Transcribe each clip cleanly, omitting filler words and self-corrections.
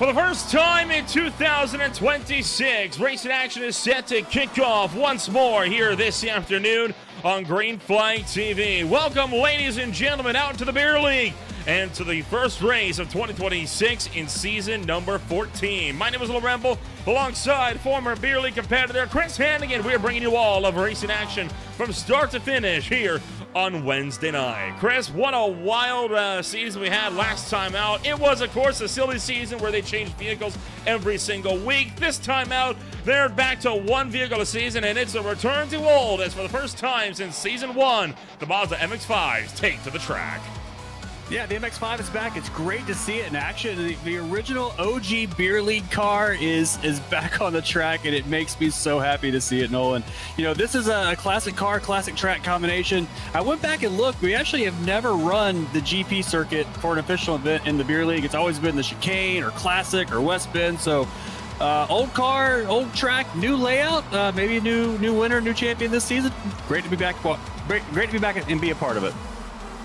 For the first time in 2026, racing action is set to kick off once more here this afternoon on Green Flag TV. Welcome, ladies and gentlemen, out to the Beer League and to the first race of 2026 in season number 14. My name is Rempel, alongside former Beer League competitor Chris Hannigan. We are bringing you all of racing action from start to finish here on Wednesday night. Chris, what a wild season we had last time out. It was, of course, a silly season where they changed vehicles every single week. This time out, they're back to one vehicle a season, and it's a return to old, as for the first time since season 1, the Mazda MX-5s take to the track. Yeah, the MX-5 is back. It's great to see it in action. The original OG Beer League car is back on the track, and it makes me so happy to see it, Nolan. You know, this is a classic car, classic track combination. I went back and looked. We actually have never run the GP circuit for an official event in the Beer League. It's always been the Chicane or Classic or West Bend. So old car, old track, new layout, maybe a new winner, new champion this season. Great to be back. Great to be back and be a part of it.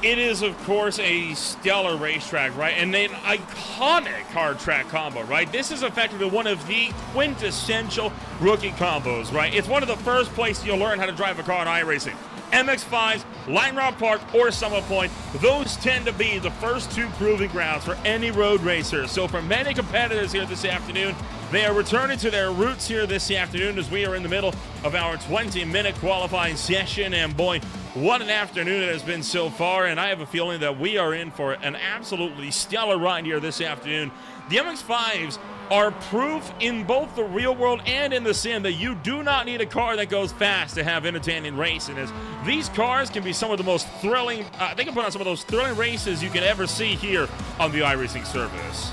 It is, of course, a stellar racetrack, right? And an iconic hard track combo, right? This is effectively one of the quintessential rookie combos, right? It's one of the first places you'll learn how to drive a car in iRacing. MX-5s, Line Rock Park, or Summit Point, those tend to be the first two proving grounds for any road racer. So for many competitors here this afternoon, they are returning to their roots here this afternoon as we are in the middle of our 20-minute qualifying session. And boy, what an afternoon it has been so far, and I have a feeling that we are in for an absolutely stellar ride here this afternoon. The MX-5s are proof in both the real world and in the sim that you do not need a car that goes fast to have entertaining racing, as these cars can be some of the most thrilling, they can put on some of those thrilling races you can ever see here on the iRacing service.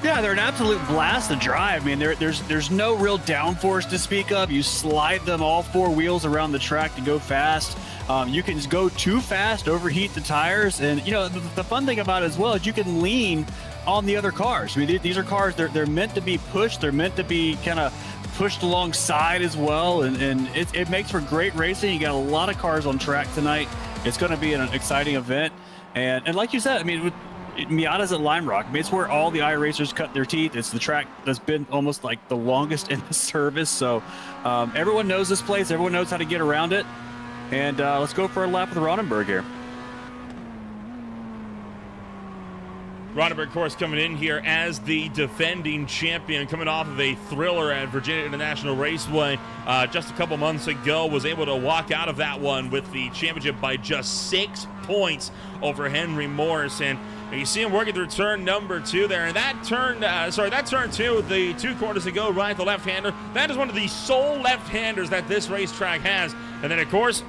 Yeah, they're an absolute blast to drive. I mean, there's no real downforce to speak of. You slide them all four wheels around the track to go fast. You can just go too fast, overheat the tires, and you know the fun thing about it as well is you can lean on the other cars. I mean, these are cars they're meant to be pushed. They're meant to be kind of pushed alongside as well, and it makes for great racing. You got a lot of cars on track tonight. It's going to be an exciting event, and like you said, I mean, with Miata's at Lime Rock. I mean, it's where all the iRacers cut their teeth. It's the track that's been almost like the longest in the service. So everyone knows this place. Everyone knows how to get around it. And let's go for a lap with Ronenberg here. Ronenberg, of course, coming in here as the defending champion, coming off of a thriller at Virginia International Raceway just a couple months ago, was able to walk out of that one with the championship by just 6 points over Henry Morris. And you see him working through turn number 2 there, and that turn two, the 2 corners ago, right, the left-hander, that is one of the sole left-handers that this racetrack has. And then, of course,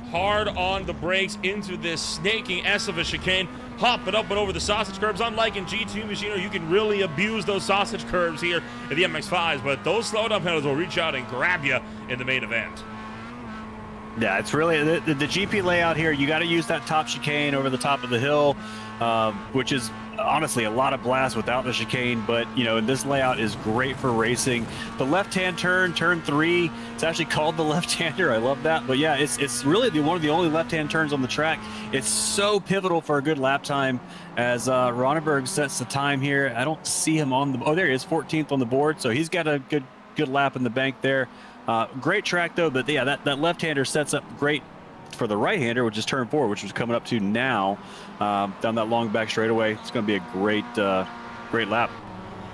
hard on the brakes into this snaking S of a chicane, hopping up and over the sausage curbs. Unlike in G2 Machinery, you can really abuse those sausage curbs here at the MX-5s, but those slowdown pedals will reach out and grab you in the main event. Yeah, it's really the GP layout here. You got to use that top chicane over the top of the hill, which is honestly a lot of blast without the chicane. But you know, this layout is great for racing. The left-hand turn 3, it's actually called the left-hander. I love that. But yeah, it's really one of the only left-hand turns on the track. It's so pivotal for a good lap time. As Ronenberg sets the time here, I don't see him on the. Oh, there he is, 14th on the board. So he's got a good lap in the bank there. Great track though, but yeah, that left-hander sets up great for the right-hander, which is turn 4, which was coming up to now, down that long back straightaway. It's going to be a great lap.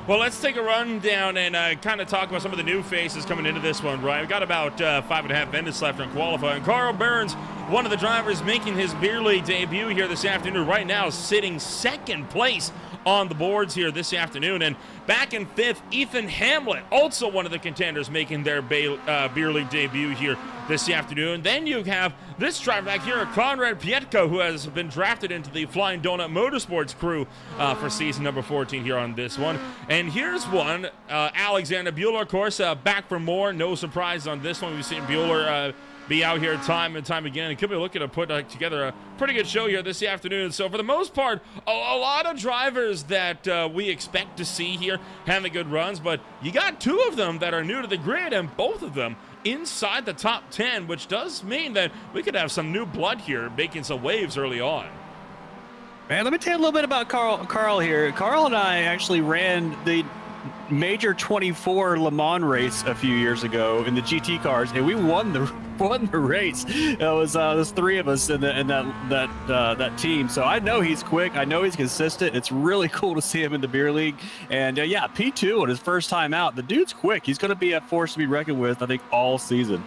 Well, let's take a run down and kind of talk about some of the new faces coming into this one, right? We've got about 5.5 minutes left on qualifying. Carl Burns, one of the drivers making his Beer League debut here this afternoon, right now sitting second place on the boards here this afternoon. And back in 5th, Ethan Hamlet, also one of the contenders making their Beer League debut here this afternoon. Then you have this driver back here, Conrad Pietko, who has been drafted into the Flying Donut Motorsports crew for season number 14 here on this one. And here's one, Alexander Bueller, of course, back for more. No surprise on this one. We've seen Bueller be out here time and time again, and could be looking to put together a pretty good show here this afternoon. So for the most part, a lot of drivers that we expect to see here having good runs, but you got 2 of them that are new to the grid, and both of them inside the top 10, which does mean that we could have some new blood here making some waves early on. Man, let me tell you a little bit about Carl here. Carl and I actually ran the Major 24 Le Mans race a few years ago in the GT cars, and we won the race. It was three of us in that team. So I know he's quick. I know he's consistent. It's really cool to see him in the beer league. And yeah, P2 on his first time out. The dude's quick. He's going to be a force to be reckoned with, I think, all season.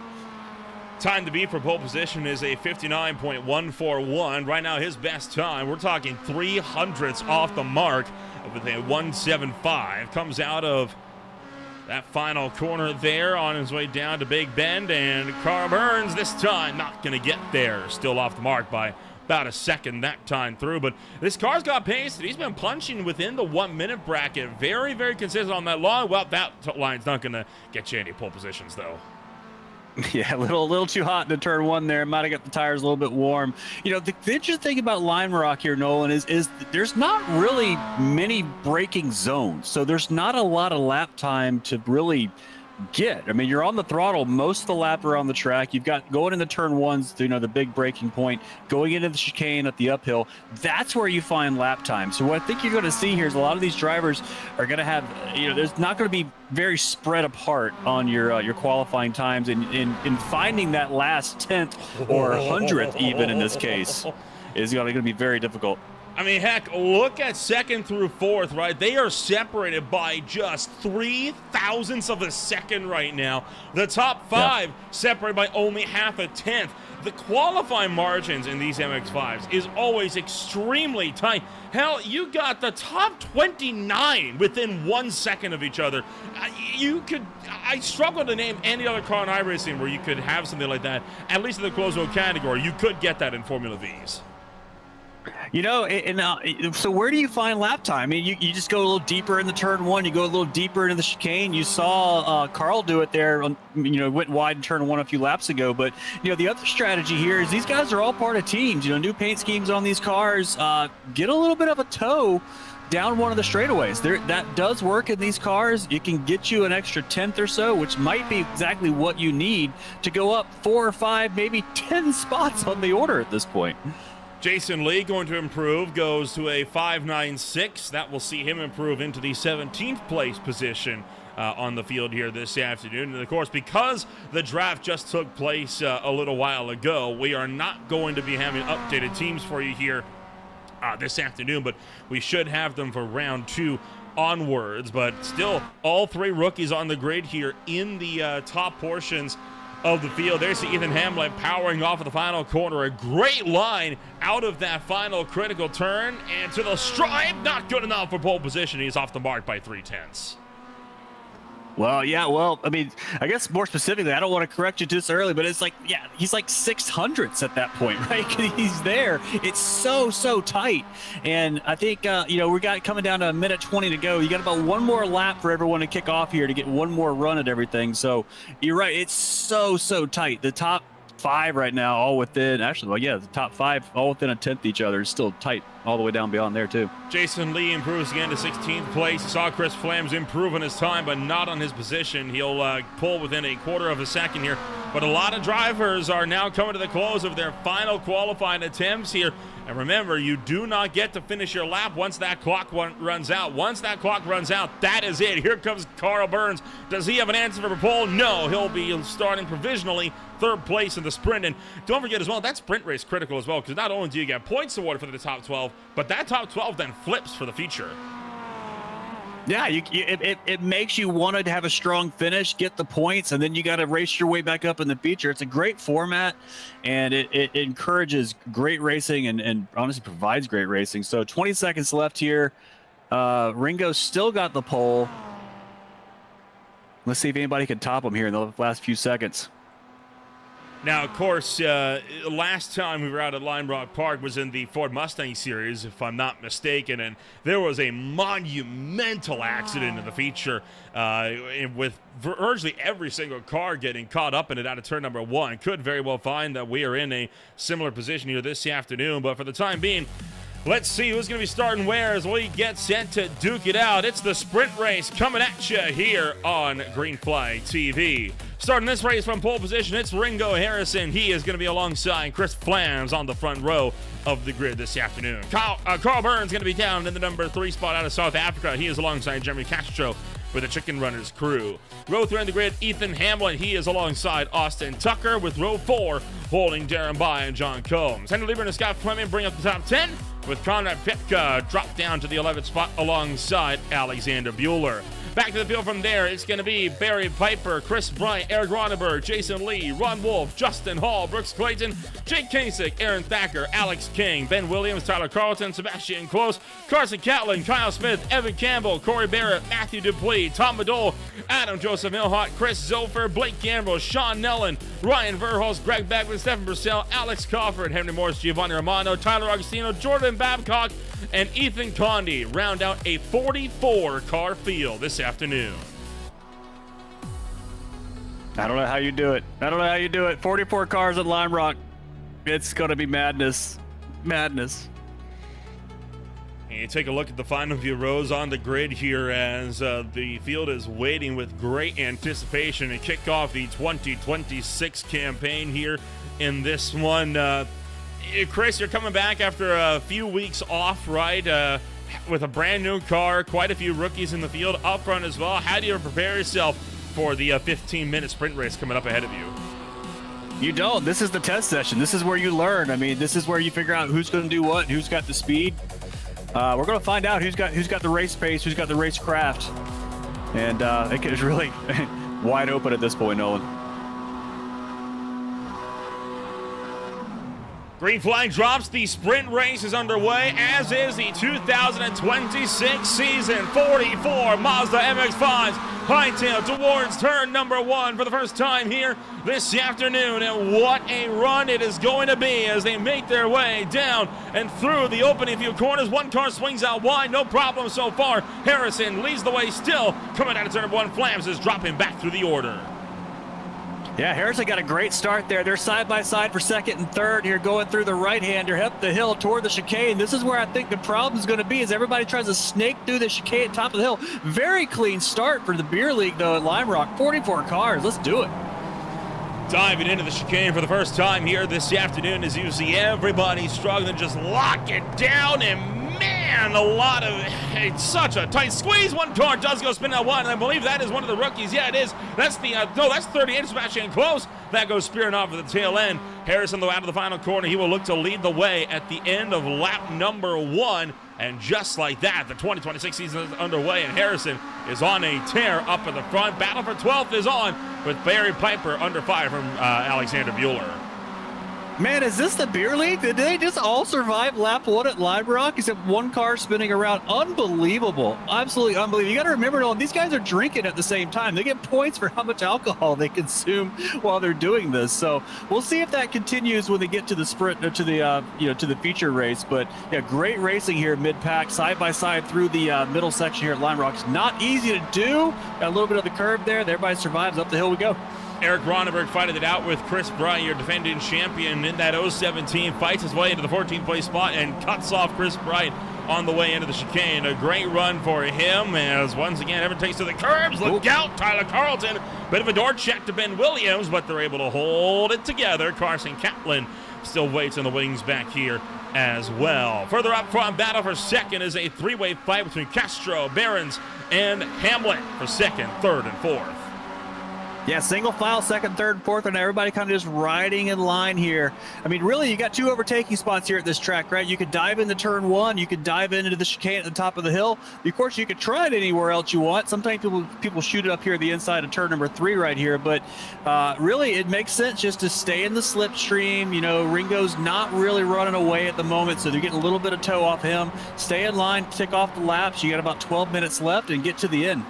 Time to beat for pole position is a 59.141. Right now, his best time, we're talking 300ths off the mark with a 175. Comes out of that final corner there on his way down to Big Bend, and Carl Burns this time not going to get there. Still off the mark by about a second that time through, but this car's got pace, and he's been punching within the 1 minute bracket. Very, very consistent on that line. Well, that line's not going to get you any pole positions, though. Yeah, a little too hot in turn one there. Might have got the tires a little bit warm. You know, the interesting thing about Lime Rock here, Nolan, is there's not really many braking zones. So there's not a lot of lap time to really get. I mean, you're on the throttle most of the lap around the track. You've got going into turn ones, you know, the big braking point, going into the chicane at the uphill. That's where you find lap time. So what I think you're going to see here is a lot of these drivers are going to have, you know, there's not going to be very spread apart on your qualifying times, and in finding that last 10th or 100th even in this case is going to be very difficult. I mean, heck, look at second through fourth, right? They are separated by just 0.003 of a second right now. The top five separated by only half a tenth. The qualifying margins in these MX-5s is always extremely tight. Hell, you got the top 29 within 1 second of each other. I struggle to name any other car in iRacing where you could have something like that, at least in the closed road category. You could get that in Formula Vs. You know, so where do you find lap time? I mean, you just go a little deeper in the turn one, you go a little deeper into the chicane. You saw Carl do it there, went wide in turn one a few laps ago. But, you know, the other strategy here is these guys are all part of teams. You know, new paint schemes on these cars. Get a little bit of a toe down one of the straightaways. That does work in these cars. It can get you an extra 10th or so, which might be exactly what you need to go up 4 or 5, maybe 10 spots on the order at this point. Jason Lee going to improve, goes to a 5.96. That will see him improve into the 17th place position on the field here this afternoon. And of course, because the draft just took place a little while ago, we are not going to be having updated teams for you here this afternoon, but we should have them for round 2 onwards. But still, all 3 rookies on the grid here in the top portions of the field. There's Ethan Hamlet powering off of the final corner. A great line out of that final critical turn, and to the stripe, not good enough for pole position. He's off the mark by 0.3. Well, yeah, I mean, I guess more specifically, I don't want to correct you this early, but it's like, yeah, he's like 600ths at that point, right? He's there. It's so tight. And I think, you know, we got coming down to a minute 20 to go. You got about one more lap for everyone to kick off here to get one more run at everything. So you're right. It's so tight. The top 5 right now, all within, actually, well, yeah, the top 5 all within a 10th each other. It's still tight all the way down beyond there, too. Jason Lee improves again to 16th place. Saw Chris Flams improve on his time, but not on his position. He'll pull within a quarter of a second here. But a lot of drivers are now coming to the close of their final qualifying attempts here. And remember, you do not get to finish your lap once that clock runs out. Once that clock runs out, that is it. Here comes Carl Burns. Does he have an answer for pole? No, he'll be starting provisionally 3rd place in the sprint. And don't forget as well, that sprint race critical as well, because not only do you get points awarded for the top 12, but that top 12 then flips for the feature. Yeah, it makes you want to have a strong finish, get the points, and then you got to race your way back up in the feature. It's a great format, and it encourages great racing and honestly provides great racing. So 20 seconds left here. Ringo still got the pole. Let's see if anybody can top him here in the last few seconds. Now, of course, last time we were out at Lime Rock Park was in the Ford Mustang Series, if I'm not mistaken, and there was a monumental accident in the feature with virtually every single car getting caught up in it out of turn number 1. Could very well find that we are in a similar position here this afternoon, but for the time being, let's see who's going to be starting where as we get set to duke it out. It's the sprint race coming at you here on Greenfly TV. Starting this race from pole position, it's Ringo Harrison. He is going to be alongside Chris Flams on the front row of the grid this afternoon. Carl Burns going to be down in the number 3 spot out of South Africa. He is alongside Jeremy Castro with the Chicken Runners crew. Row 3 on the grid, Ethan Hamlin. He is alongside Austin Tucker, with row 4 holding Darren Bai and John Combs. Henry Lieber and Scott Fleming bring up the top 10, with Conrad Pipka drop down to the 11th spot alongside Alexander Bueller. Back to the field from there, it's going to be Barry Piper, Chris Bryant, Eric Ronneberg, Jason Lee, Ron Wolf, Justin Hall, Brooks Clayton, Jake Kasich, Aaron Thacker, Alex King, Ben Williams, Tyler Carlton, Sebastian Close, Carson Catlin, Kyle Smith, Evan Campbell, Corey Barrett, Matthew Dupuis, Tom Madole, Adam Joseph Milhot, Chris Zofer, Blake Gamble, Sean Nellen, Ryan Verhulst, Greg Beckman, Stephen Purcell, Alex Crawford, Henry Morris, Giovanni Romano, Tyler Augustino, Jordan Babcock, and Ethan Condy round out a 44-car field this afternoon. I don't know how you do it. 44 cars at Lime Rock. It's going to be madness. Madness. And you take a look at the final few rows on the grid here as the field is waiting with great anticipation to kick off the 2026 campaign here in this one. Chris, you're coming back after a few weeks off, right? With a brand new car, quite a few rookies in the field up front as well. How do you prepare yourself for the 15-minute sprint race coming up ahead of you? You don't. This is the test session. This is where you learn. I mean, this is where you figure out who's going to do what, who's got the speed. We're going to find out who's got the race pace, who's got the race craft. And it is really wide open at this point, Nolan. Green flag drops. The sprint race is underway, as is the 2026 season. 44 Mazda MX-5s hightail towards turn number 1 for the first time here this afternoon. And what a run it is going to be as they make their way down and through the opening few corners. One car swings out wide, no problem so far. Harrison leads the way still. Coming out of turn number 1, Flams is dropping back through the order. Yeah, Harrison got a great start there. They're side by side for second and third here, going through the right-hander up the hill toward the chicane. This is where I think the problem is going to be, as everybody tries to snake through the chicane at top of the hill. Very clean start for the beer league, though, at Lime Rock. 44 cars. Let's do it. Diving into the chicane for the first time here this afternoon, as you see everybody struggling to just lock it down, and man, it's such a tight squeeze. One car does go spin out wide, and I believe that is one of the rookies. Yeah, it is. That's that's 38, Sebastian Close. That goes spearing off at the tail end. Harrison, though, out of the final corner. He will look to lead the way at the end of lap number 1. And just like that, the 2026 season is underway, and Harrison is on a tear up at the front. Battle for 12th is on, with Barry Piper under fire from Alexander Bueller. Man, is this the beer league? Did they just all survive lap 1 at Lime Rock? Except one car spinning around. Unbelievable. Absolutely unbelievable. You got to remember, Nolan, these guys are drinking at the same time. They get points for how much alcohol they consume while they're doing this. So we'll see if that continues when they get to the sprint, or to the to the feature race. But yeah, great racing here mid-pack, side by side through the middle section here at Lime Rock. It's not easy to do. Got a little bit of the curve there. Everybody survives. Up the hill we go. Eric Ronneberg fighting it out with Chris Bryant, your defending champion in that 017, fights his way into the 14th place spot and cuts off Chris Bryant on the way into the chicane. A great run for him, as once again, Evan takes to the curbs. Look out, Tyler Carlton. Bit of a door check to Ben Williams, but they're able to hold it together. Carson Catlin still waits in the wings back here as well. Further up front, battle for second is a 3-way fight between Castro, Behrens, and Hamlet for second, third, and fourth. Yeah, single file, second, third, fourth, and everybody kind of just riding in line here. I mean, really, you got 2 overtaking spots here at this track, right? You could dive into turn 1. You could dive into the chicane at the top of the hill. Of course, you could try it anywhere else you want. Sometimes people shoot it up here at the inside of turn number 3 right here. But really, it makes sense just to stay in the slipstream. You know, Ringo's not really running away at the moment, so they're getting a little bit of toe off him. Stay in line, tick off the laps. You got about 12 minutes left and get to the end.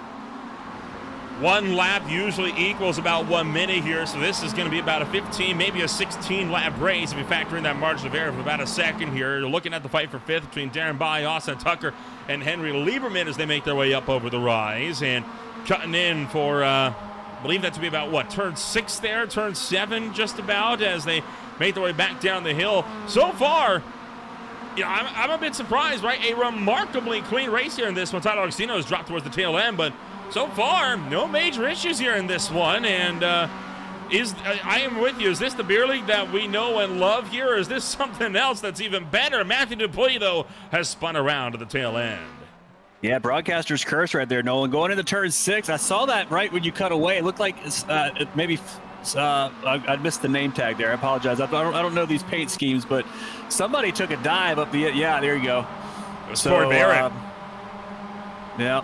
1 lap usually equals about 1 minute here, so this is going to be about a 15, maybe a 16-lap race if you factor in that margin of error of about a second here. You're looking at the fight for 5th between Darren Bai, Austin Tucker, and Henry Lieberman as they make their way up over the rise. And cutting in for, I believe that to be about, what, turn 6 there, turn 7 just about, as they make their way back down the hill. So far, you know, I'm a bit surprised, right? A remarkably clean race here in this one. Tyler Augustino has dropped towards the tail end, but So far, no major issues here in this one, and I am with you. Is this the beer league that we know and love here, or is this something else that's even better? Matthew Dupuis, though, has spun around to the tail end. Yeah, broadcaster's curse right there, Nolan. Going into turn 6, I saw that right when you cut away. It looked like maybe I missed the name tag there. I apologize. I don't know these paint schemes, but somebody took a dive up the. Yeah, there you go. It was Ford Barrett. Yeah.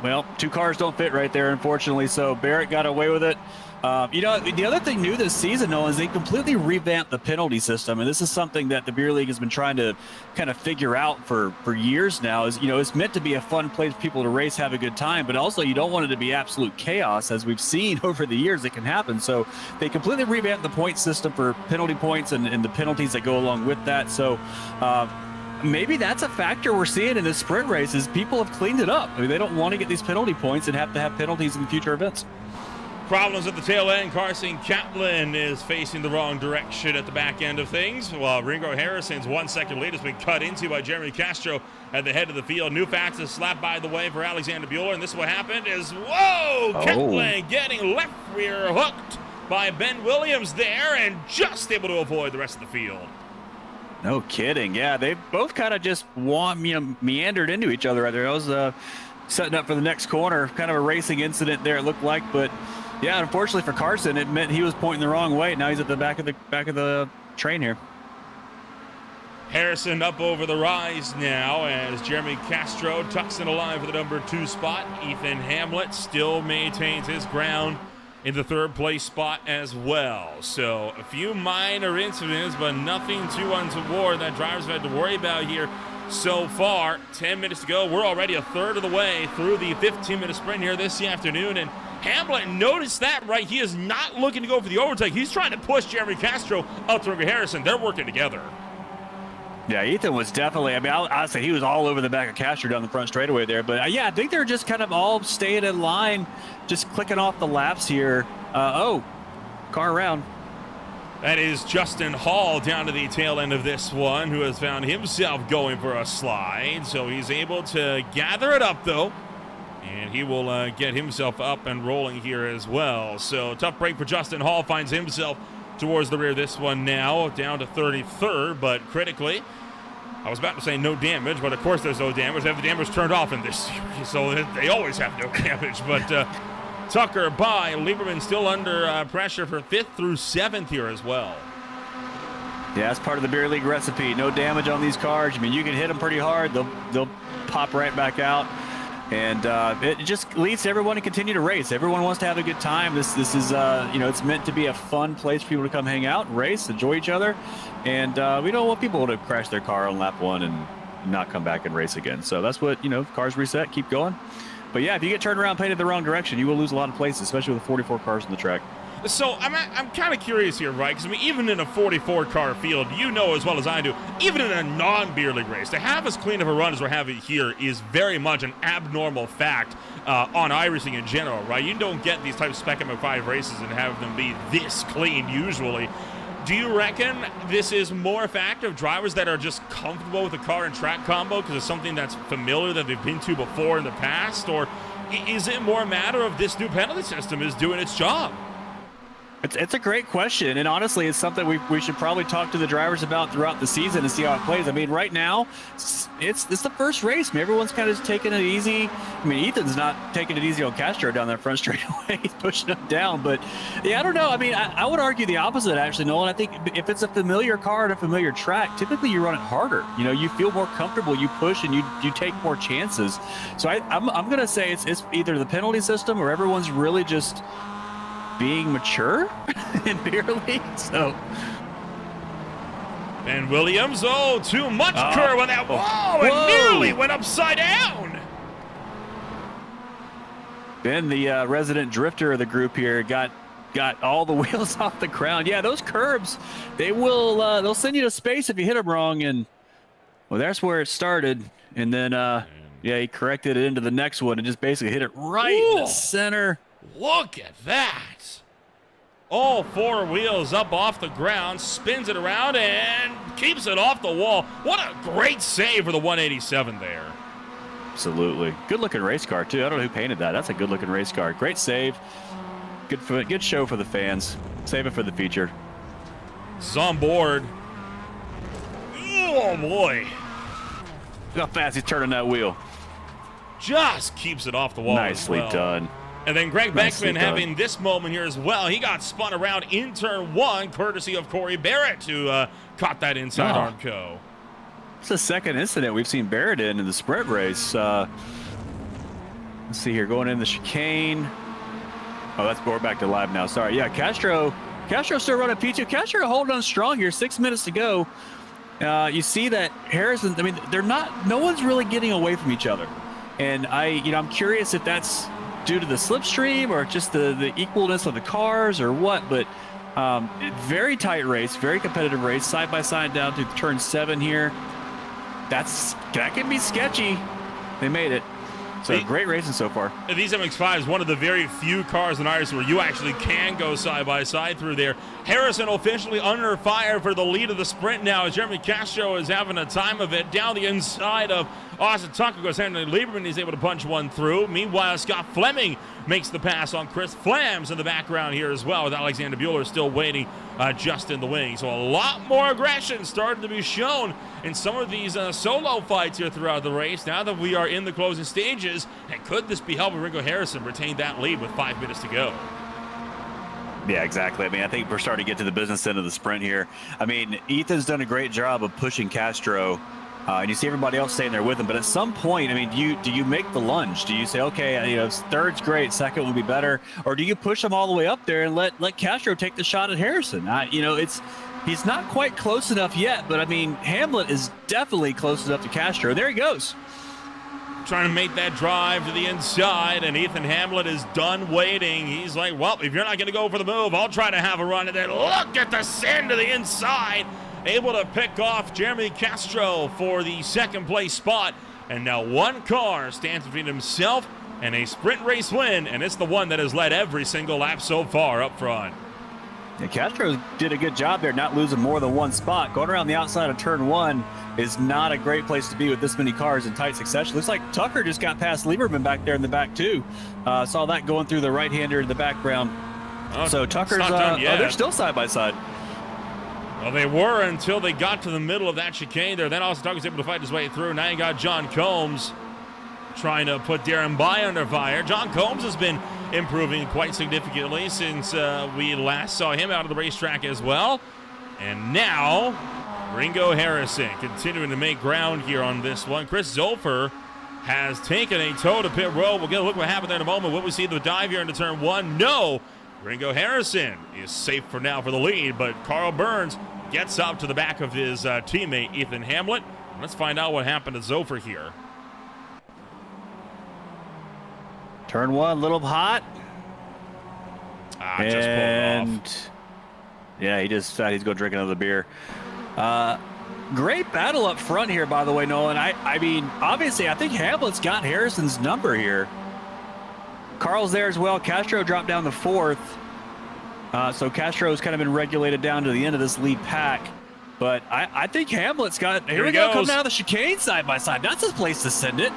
Well, 2 cars don't fit right there, unfortunately. So Barrett got away with it. The other thing new this season, Nolan, is they completely revamped the penalty system, and this is something that the beer league has been trying to kind of figure out for years now. It's meant to be a fun place for people to race, have a good time, but also you don't want it to be absolute chaos, as we've seen over the years it can happen. So they completely revamped the point system for penalty points and the penalties that go along with that. So maybe that's a factor we're seeing in this sprint race is people have cleaned it up. I mean, they don't want to get these penalty points and have to have penalties in future events. Problems at the tail end. Carson Kaplan is facing the wrong direction at the back end of things, while Ringo Harrison's 1 second lead has been cut into by Jeremy Castro at the head of the field. New Fax is slapped by the way for Alexander Bueller, and this is what happened is, Kaplan getting left rear hooked by Ben Williams there and just able to avoid the rest of the field. No kidding. Yeah, they both kind of just meandered into each other right there. That was setting up for the next corner. Kind of a racing incident there, it looked like, but yeah, unfortunately for Carson, it meant he was pointing the wrong way. Now he's at the back of the train here. Harrison up over the rise now as Jeremy Castro tucks in a line for the number 2 spot. Ethan Hamlet still maintains his ground in the 3rd place spot as well. So a few minor incidents, but nothing too untoward that drivers have had to worry about here so far. 10 minutes to go. We're already a third of the way through the 15-minute sprint here this afternoon, and Hamlet noticed that, right? He is not looking to go for the overtake. He's trying to push Jeremy Castro out to Harrison. They're working together. Yeah, Ethan was definitely, I'd say he was all over the back of Castro down the front straightaway there. But yeah, I think they're just kind of all staying in line, just clicking off the laps here. Car around. That is Justin Hall down to the tail end of this one, who has found himself going for a slide. So he's able to gather it up, though. And he will get himself up and rolling here as well. So tough break for Justin Hall. Finds himself towards the rear this one now, down to 33rd. But critically, I was about to say no damage, but of course there's no damage. They have the damage turned off in this series, so they always have no damage. But Tucker by Lieberman still under pressure for 5th through 7th here as well. Yeah, that's part of the beer league recipe. No damage on these cars. I mean, you can hit them pretty hard. They'll pop right back out. And it just leads to everyone to continue to race. Everyone wants to have a good time. This is, it's meant to be a fun place for people to come hang out and race, enjoy each other. And we don't want people to crash their car on lap 1 and not come back and race again. So that's what, cars reset, keep going. But yeah, if you get turned around painted the wrong direction, you will lose a lot of places, especially with 44 cars on the track. So I'm kind of curious here, right? Because even in a 44-car field, as well as I do, even in a non-beer league race, to have as clean of a run as we're having here is very much an abnormal fact on iRacing in general, right? You don't get these types of Spec M5 races and have them be this clean usually. Do you reckon this is more a fact of drivers that are just comfortable with the car and track combo because it's something that's familiar that they've been to before in the past? Or is it more a matter of this new penalty system is doing its job? It's a great question, and honestly, it's something we should probably talk to the drivers about throughout the season and see how it plays. I mean, right now, it's the first race. I mean, everyone's kind of just taking it easy. I mean, Ethan's not taking it easy on Castro down that front straightaway. He's pushing him down, but yeah, I don't know. I mean, I would argue the opposite, actually, Nolan. I think if it's a familiar car and a familiar track, typically you run it harder. You feel more comfortable, you push, and you take more chances. So I'm going to say it's either the penalty system or everyone's really just being mature in beer league. So and Williams, too much curve on that. Whoa, it nearly went upside down. Ben, the resident drifter of the group here, got all the wheels off the ground. Yeah, those curbs, they'll send you to space if you hit them wrong. And well, that's where it started. And then he corrected it into the next one and just basically hit it right in the center. Look at that. All 4 wheels up off the ground, spins it around, and keeps it off the wall. What a great save for the 187 there. Absolutely. Good-looking race car, too. I don't know who painted that. That's a good-looking race car. Great save. Good show for the fans. Save it for the feature. This is on board. Oh, boy. Look how fast he's turning that wheel. Just keeps it off the wall. Nicely done. And then Greg Nicely Beckman having this moment here as well. He got spun around in turn 1, courtesy of Corey Barrett, who caught that inside Armco. It's the second incident we've seen Barrett in the sprint race. Let's see here, going in the chicane. Oh, we're back to live now. Sorry. Yeah, Castro still running P2. Castro holding on strong here. 6 minutes to go. You see that Harrison, I mean, no one's really getting away from each other. And I'm curious if that's due to the slipstream or just the equalness of the cars or what, but very tight race, very competitive race, side by side down to turn 7 here. That can be sketchy. They made it. So great racing so far. These MX-5 is one of the very few cars in iRacing where you actually can go side by side through there. Harrison officially under fire for the lead of the sprint now as Jeremy Castro is having a time of it. Down the inside of Austin Tucker goes Henry Lieberman. He's able to punch one through. Meanwhile, Scott Fleming makes the pass on Chris Flams in the background here as well, with Alexander Bueller still waiting just in the wing. So a lot more aggression starting to be shown in some of these solo fights here throughout the race now that we are in the closing stages. And could this be helping Ringo Harrison retain that lead with 5 minutes to go? Yeah, exactly. I mean, I think we're starting to get to the business end of the sprint here. I mean, Ethan's done a great job of pushing Castro, and you see everybody else staying there with him. But at some point, I mean, do you make the lunge? Do you say, okay, third's great, second will be better, or do you push him all the way up there and let Castro take the shot at Harrison? He's not quite close enough yet, but I mean, Hamlet is definitely close enough to Castro. There he goes. Trying to make that drive to the inside, and Ethan Hamlet is done waiting. He's like, well, if you're not going to go for the move, I'll try to have a run. And then look at the send to the inside. Able to pick off Jeremy Castro for the second place spot. And now one car stands between himself and a sprint race win, and it's the one that has led every single lap so far up front. Yeah, Castro did a good job there, not losing more than one spot. Going around the outside of turn 1 is not a great place to be with this many cars in tight succession. Looks like Tucker just got past Lieberman back there in the back too. Saw that going through the right-hander in the background. So Tucker's, they're still side by side. Well, they were until they got to the middle of that chicane there. Then Austin Tucker was able to fight his way through. Now you got John Combs trying to put Darren By under fire. John Combs has been improving quite significantly since we last saw him out of the racetrack as well. And now Ringo Harrison continuing to make ground here on this one. Chris Zolfer has taken a toe to pit road. We'll get a look what happened there in a moment. Will we see the dive here into turn 1? No. Ringo Harrison is safe for now for the lead, but Carl Burns gets up to the back of his teammate Ethan Hamlet. Let's find out what happened to Zolfer here. Turn 1, a little hot. Just pulled it off. Yeah, he just decided he's going to drink another beer. Great battle up front here, by the way, Nolan. I mean, obviously, I think Hamlet's got Harrison's number here. Carl's there as well. Castro dropped down to 4th. So Castro's kind of been regulated down to the end of this lead pack. But I think Hamlet's got, here we go, coming out of the chicane side by side. That's his place to send it.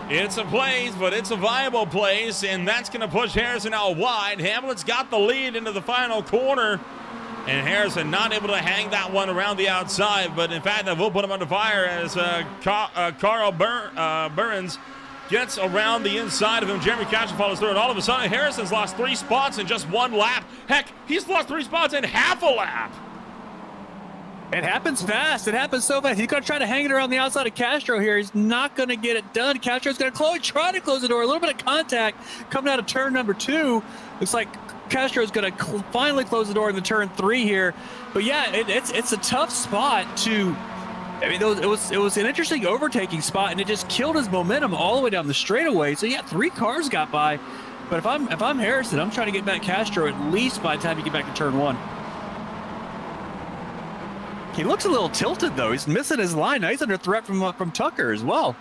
It's a place, but it's a viable place, and that's going to push Harrison out wide. Hamlet's got the lead into the final corner, and Harrison not able to hang that one around the outside, but in fact, that will put him under fire as Carl Burns gets around the inside of him. Jeremy Castro follows through, and all of a sudden, Harrison's lost 3 spots in just 1 lap. Heck, he's lost 3 spots in half a lap. It happens fast. It happens so fast. He's going to try to hang it around the outside of Castro here. He's not going to get it done. Castro's going to try to close the door. A little bit of contact coming out of turn number 2. Looks like Castro's going to finally close the door in the turn 3 here. But yeah, it's a tough spot to. I mean, it was an interesting overtaking spot, and it just killed his momentum all the way down the straightaway. So yeah, 3 cars got by. But if I'm Harrison, I'm trying to get back Castro at least by the time you get back to turn 1. He looks a little tilted, though. He's missing his line. Now he's under threat from Tucker as well.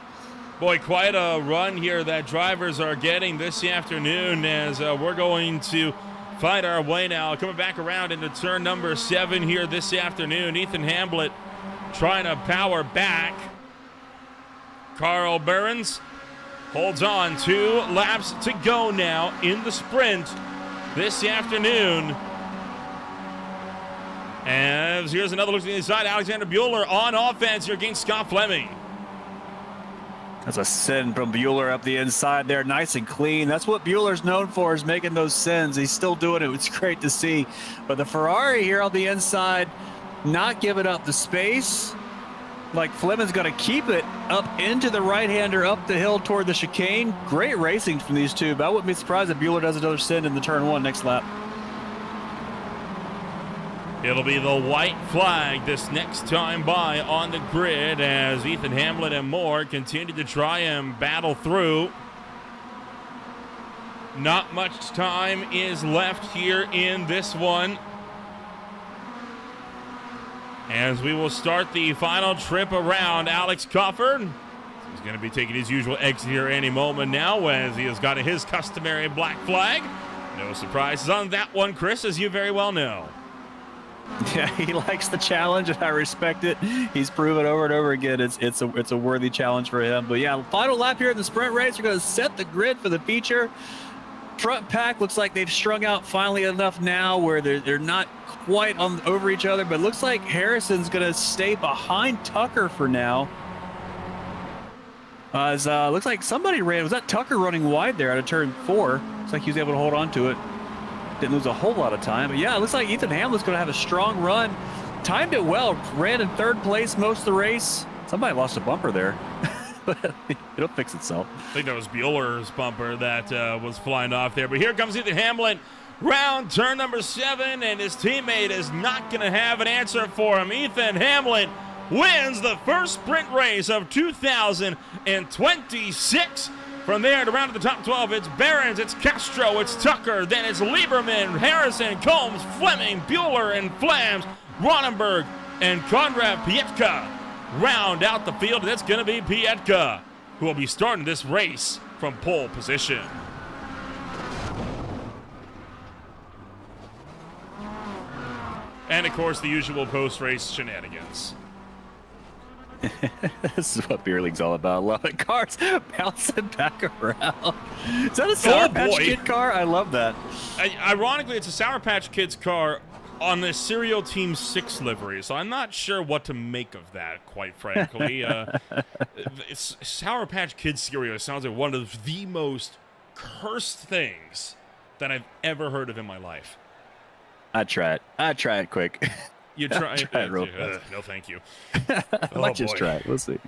Boy, quite a run here that drivers are getting this afternoon as we're going to find our way now. Coming back around into turn number 7 here this afternoon. Ethan Hamlet trying to power back. Carl Behrens holds on. 2 laps to go now in the sprint this afternoon. As here's another look to the inside. Alexander Bueller on offense here against Scott Fleming. That's a send from Bueller up the inside there, nice and clean. That's what Bueller's known for, is making those sends. He's still doing it. It's great to see. But the Ferrari here on the inside, not giving up the space. Like Fleming's going to keep it up into the right-hander, up the hill toward the chicane. Great racing from these two, but I wouldn't be surprised if Bueller does another send in the turn 1 next lap. It'll be the white flag this next time by on the grid as Ethan Hamlin and Moore continue to try and battle through. Not much time is left here in this one, as we will start the final trip around. Alex Cofford is going to be taking his usual exit here any moment now, as he has got his customary black flag. No surprises on that one, Chris, as you very well know. Yeah, he likes the challenge, and I respect it. He's proven over and over again it's a worthy challenge for him. But yeah, final lap here in the sprint race. We're going to set the grid for the feature. Front pack looks like they've strung out finally enough now where they're not quite over each other, but it looks like Harrison's going to stay behind Tucker for now. Looks like somebody was that Tucker running wide there out of turn 4. Looks like he was able to hold on to it. Didn't lose a whole lot of time, but yeah, it looks like Ethan Hamlin's going to have a strong run. Timed it well, ran in 3rd place most of the race. Somebody lost a bumper there, but it'll fix itself. I think that was Bueller's bumper that was flying off there, but here comes Ethan Hamlin. Round turn number 7, and his teammate is not going to have an answer for him. Ethan Hamlin wins the first sprint race of 2026. From there to round to the top 12, it's Behrens, it's Castro, it's Tucker, then it's Lieberman, Harrison, Combs, Fleming, Bueller, and Flams, Ronenberg, and Konrad Pietka round out the field. And that's going to be Pietka, who will be starting this race from pole position. And, of course, the usual post-race shenanigans. This is what beer league's all about. I love it. Cars bouncing back around. Is that a Sour Patch Kid car? I love that. Ironically, it's a Sour Patch Kids car on the Serial Team 6 livery, so I'm not sure what to make of that, quite frankly. Sour Patch Kids cereal sounds like one of the most cursed things that I've ever heard of in my life. I'd try it quick. You try it real fast. No, thank you. I might just try it. We'll see.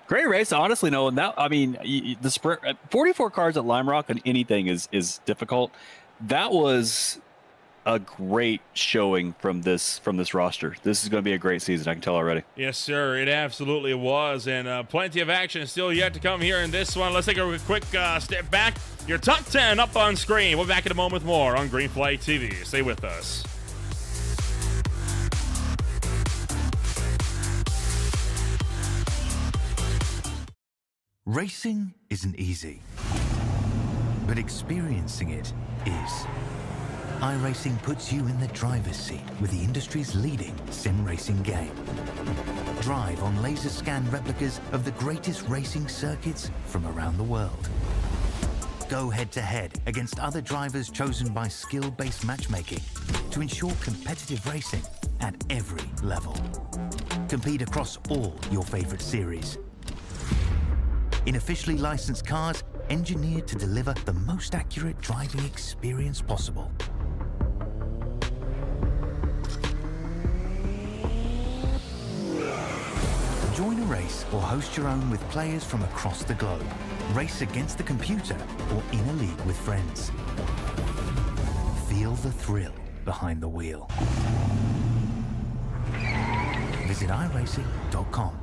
Great race, honestly, Nolan. That, I mean, the sprint, 44 cars at Lime Rock and anything is difficult. That was a great showing from this roster. This is going to be a great season. I can tell already. Yes, sir. It absolutely was, and plenty of action still yet to come here in this one. Let's take a quick step back. Your top 10 up on screen. We'll be back in a moment with more on Green Flag TV. Stay with us. Racing isn't easy, but experiencing it is. iRacing puts you in the driver's seat with the industry's leading sim racing game. Drive on laser scan replicas of the greatest racing circuits from around the world. Go head-to-head against other drivers chosen by skill-based matchmaking to ensure competitive racing at every level. Compete across all your favorite series. In officially licensed cars, engineered to deliver the most accurate driving experience possible. Join a race or host your own with players from across the globe. Race against the computer or in a league with friends. Feel the thrill behind the wheel. Visit iRacing.com.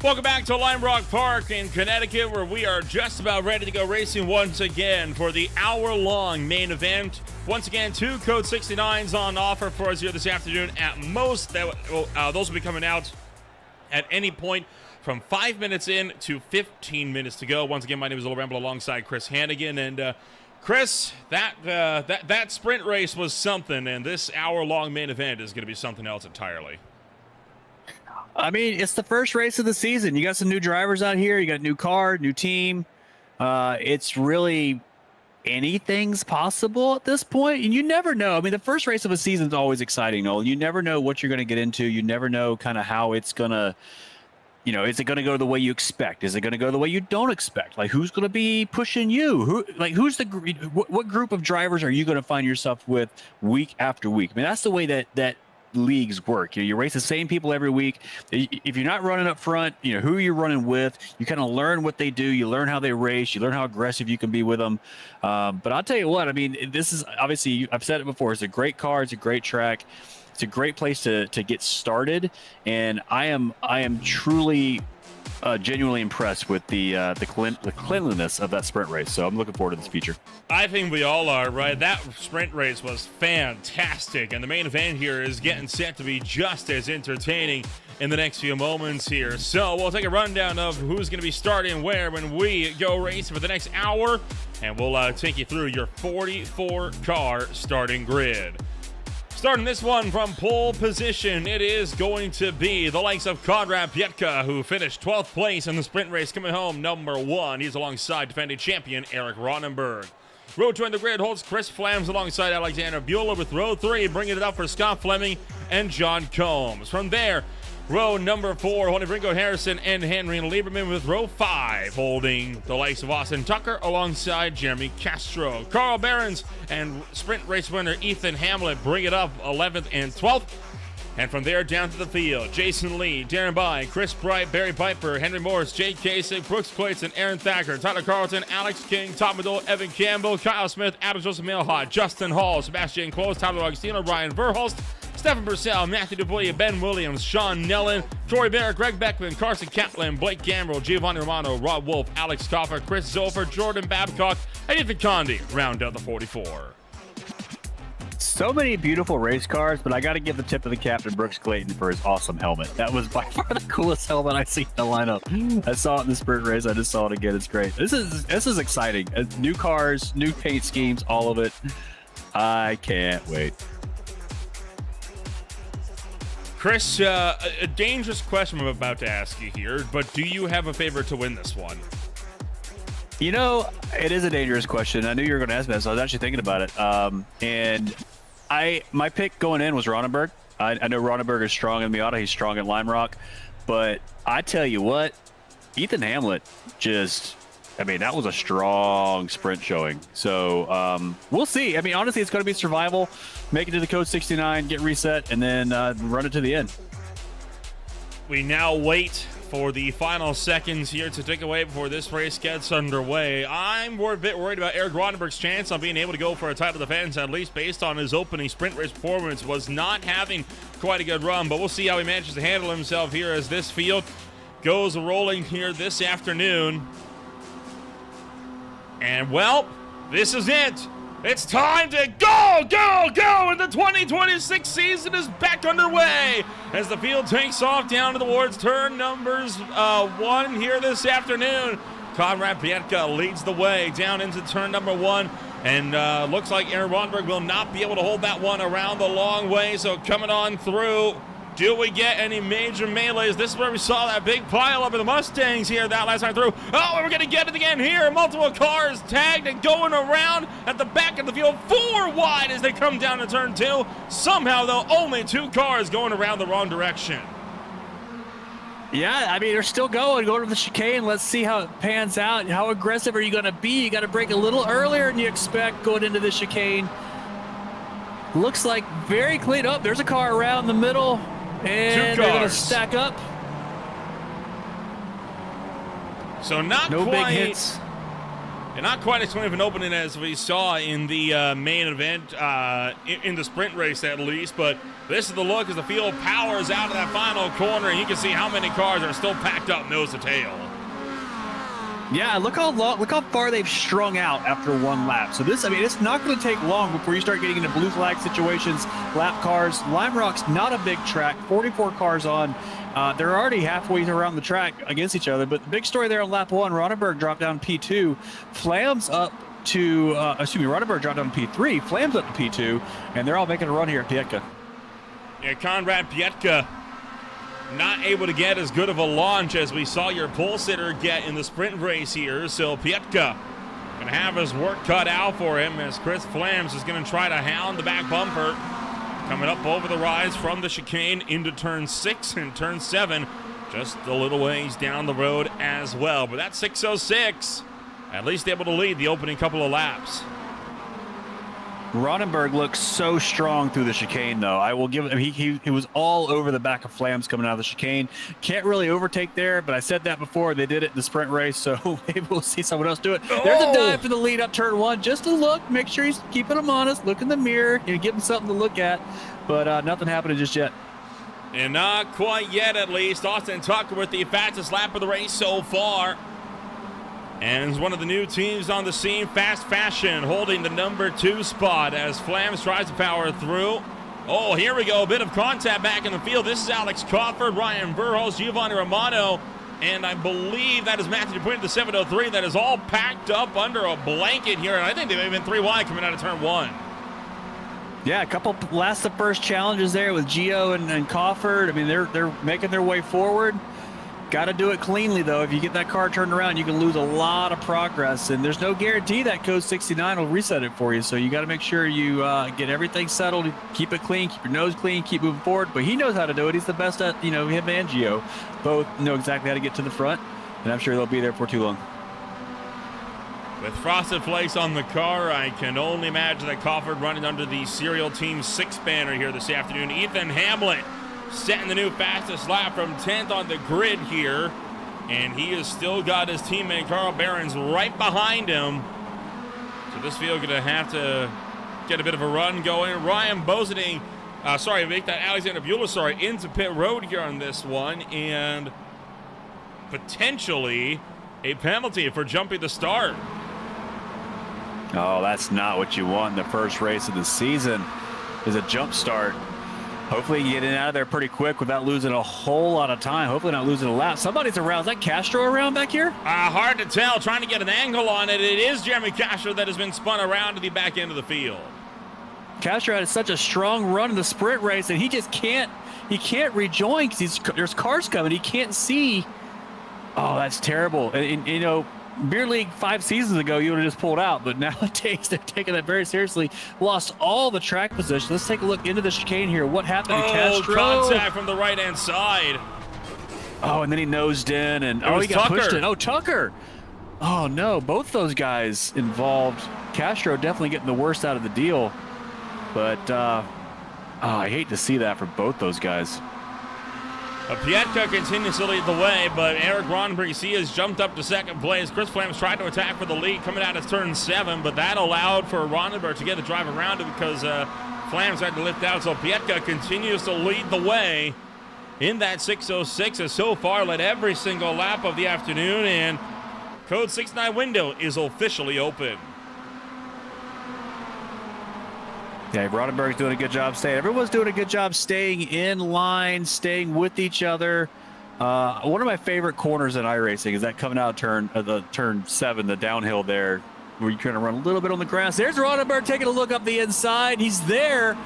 Welcome back to Lime Rock Park in Connecticut, where we are just about ready to go racing once again for the hour-long main event. Once again, 2 Code 69s on offer for us here this afternoon at most. Those will be coming out at any point from 5 minutes in to 15 minutes to go. Once again, my name is Rempel alongside Chris Hannigan. And Chris, that sprint race was something, and this hour-long main event is going to be something else entirely. I mean, it's the first race of the season. You got some new drivers out here. You got a new car, new team. It's really anything's possible at this point, and you never know. I mean, the first race of a season is always exciting, Nolan. You never know what you're going to get into. You never know kind of how it's going to, is it going to go the way you expect? Is it going to go the way you don't expect? Like, who's going to be pushing you? What group of drivers are you going to find yourself with week after week? I mean, that's the way that leagues work. You race the same people every week. If you're not running up front, who you're running with, you kind of learn what they do. You learn how they race. You learn how aggressive you can be with them. But I'll tell you what, I mean, this is obviously, I've said it before, it's a great car. It's a great track. It's a great place to get started. And I am truly genuinely impressed with the cleanliness of that sprint race. So I'm looking forward to this feature. I think we all are, right? That sprint race was fantastic, and the main event here is getting set to be just as entertaining in the next few moments here. So we'll take a rundown of who's going to be starting where when we go racing for the next hour, and we'll take you through your 44-car starting grid. Starting this one from pole position, it is going to be the likes of Konrad Pietka, who finished 12th place in the sprint race, coming home number 1. He's alongside defending champion Eric Ronenberg. Row 2 in the grid holds Chris Flams alongside Alexander Bueller, with row 3 bringing it up for Scott Fleming and John Combs. From there, row number 4 holding Ringo Harrison and Henry Lieberman, with row 5 holding the likes of Austin Tucker alongside Jeremy Castro. Carl Behrens and sprint race winner Ethan Hamlet bring it up 11th and 12th. And from there down to the field, Jason Lee, Darren By, Chris Bright, Barry Piper, Henry Morris, Jake Kasich, Brooks Clayton, Aaron Thacker, Tyler Carlton, Alex King, Tom Medol, Evan Campbell, Kyle Smith, Adam Joseph Milhot, Justin Hall, Sebastian Close, Tyler Augustino, Ryan Verhulst, Stephen Purcell, Matthew Dupuis, Ben Williams, Sean Nellen, Troy Bear, Greg Beckman, Carson Kaplan, Blake Gambrill, Giovanni Romano, Rob Wolf, Alex Coffer, Chris Zofer, Jordan Babcock, and Ethan Condi round out the 44. So many beautiful race cars, but I got to give the tip of the cap to Brooks Clayton for his awesome helmet. That was by far the coolest helmet I've seen in the lineup. I saw it in the sprint race. I just saw it again. It's great. This is exciting. New cars, new paint schemes, all of it. I can't wait. Chris, a dangerous question I'm about to ask you here, but do you have a favorite to win this one? It is a dangerous question. I knew you were going to ask me that, so I was actually thinking about it. And my pick going in was Ronenberg. I know Ronenberg is strong in Miata. He's strong at Lime Rock. But I tell you what, Ethan Hamlet that was a strong sprint showing. So we'll see. I mean, honestly, it's going to be survival. Make it to the Code 69, get reset, and then run it to the end. We now wait for the final seconds here to take away before this race gets underway. I'm a bit worried about Eric Ronenberg's chance on being able to go for a title defense, at least based on his opening sprint race performance. Was not having quite a good run, but we'll see how he manages to handle himself here as this field goes rolling here this afternoon. And, well, this is it. It's time to go, go, go, and the 2026 season is back underway as the field takes off down towards turn numbers 1 here this afternoon. Konrad Pietka leads the way down into turn number 1, and looks like Aaron Ronenberg will not be able to hold that one around the long way, so coming on through. Do we get any major melees? This is where we saw that big pile up of the Mustangs here that last time through. Oh, we're going to get it again here. Multiple cars tagged and going around at the back of the field. 4 wide as they come down to turn 2. Somehow, though, only 2 cars going around the wrong direction. Yeah, I mean, they're still going to the chicane. Let's see how it pans out. How aggressive are you going to be? You got to brake a little earlier than you expect going into the chicane. Looks like very clean up. There's a car around the middle. And they're going to stack up. So not no quite, big hits. And not quite as clean of an opening as we saw in the main event, in the sprint race at least, but this is the look as the field powers out of that final corner, and you can see how many cars are still packed up nose to tail. Yeah, look how far they've strung out after one lap. So this, I mean, it's not going to take long before you start getting into blue flag situations, lap cars. Lime Rock's not a big track, 44 cars on. They're already halfway around the track against each other. But the big story there on lap 1, Ronenberg dropped down P2, Flams up to, Ronenberg dropped down P3, Flams up to P2, and they're all making a run here at Pietka. Yeah, Conrad Pietka not able to get as good of a launch as we saw your pole sitter get in the sprint race here. So Pietka going to have his work cut out for him as Chris Flams is going to try to hound the back bumper. Coming up over the rise from the chicane into turn 6 and turn 7. Just a little ways down the road as well. But that 606 at least able to lead the opening couple of laps. Ronenberg looks so strong through the chicane, though. I will give him, he was all over the back of Flams coming out of the chicane. Can't really overtake there, but I said that before. They did it in the sprint race, so maybe we'll see someone else do it. Oh! There's a dive for the lead up turn 1. Just to look, make sure he's keeping him honest, look in the mirror, give him something to look at, but nothing happening just yet. And not quite yet, at least. Austin Tucker with the fastest lap of the race so far. And is one of the new teams on the scene, Fast Fashion, holding the number 2 spot as Flams tries to power through. Oh, here we go. A bit of contact back in the field. This is Alex Crawford, Ryan Burhos, Giovanni Romano, and I believe that is Matthew DePuy, the 703. That is all packed up under a blanket here, and I think they may have been 3 wide coming out of turn 1. Yeah, a couple last to first challenges there with Gio and Crawford. I mean, they're making their way forward. Got to do it cleanly, though. If you get that car turned around, you can lose a lot of progress, and there's no guarantee that code 69 will reset it for you. So you got to make sure you get everything settled, keep it clean, keep your nose clean, keep moving forward. But he knows how to do it. He's the best at, him and Gio both know exactly how to get to the front, and I'm sure they'll be there for too long. With Frosted Flakes on the car, I can only imagine that Crawford running under the Serial Team 6 banner here this afternoon. Ethan Hamlet setting the new fastest lap from 10th on the grid here. And he has still got his teammate Carl Behrens right behind him. So this field going to have to get a bit of a run going. Ryan Bozening, make that Alexander Bueller, into pit road here on this one. And potentially a penalty for jumping the start. Oh, that's not what you want in the first race of the season, is a jump start. Hopefully you get in out of there pretty quick without losing a whole lot of time. Hopefully not losing a lap. Somebody's around. Is that Castro around back here? Hard to tell. Trying to get an angle on it. It is Jeremy Castro that has been spun around to the back end of the field. Castro had such a strong run in the sprint race, and he just can't rejoin because there's cars coming. He can't see. Oh, that's terrible. And Beer League 5 seasons ago, you would have just pulled out, but nowadays they're taking that very seriously. Lost all the track position. Let's take a look into the chicane here. What happened to Castro? Contact from the right-hand side. Oh, and then he nosed in, and he got pushed in. Oh, Tucker. Oh, no. Both those guys involved. Castro definitely getting the worst out of the deal. But I hate to see that for both those guys. Pietka continues to lead the way, but Eric Ronenberg, he has jumped up to second place. Chris Flams tried to attack for the lead coming out of turn 7, but that allowed for Ronenberg to get the drive around it because Flams had to lift out. So Pietka continues to lead the way in that 606, has so far led every single lap of the afternoon, and code 69 window is officially open. Yeah, Ronenberg's doing a good job staying. Everyone's doing a good job staying in line, staying with each other. One of my favorite corners in iRacing is that coming out of turn 7, the downhill there, where you're going to run a little bit on the grass. There's Ronenberg taking a look up the inside. He's there.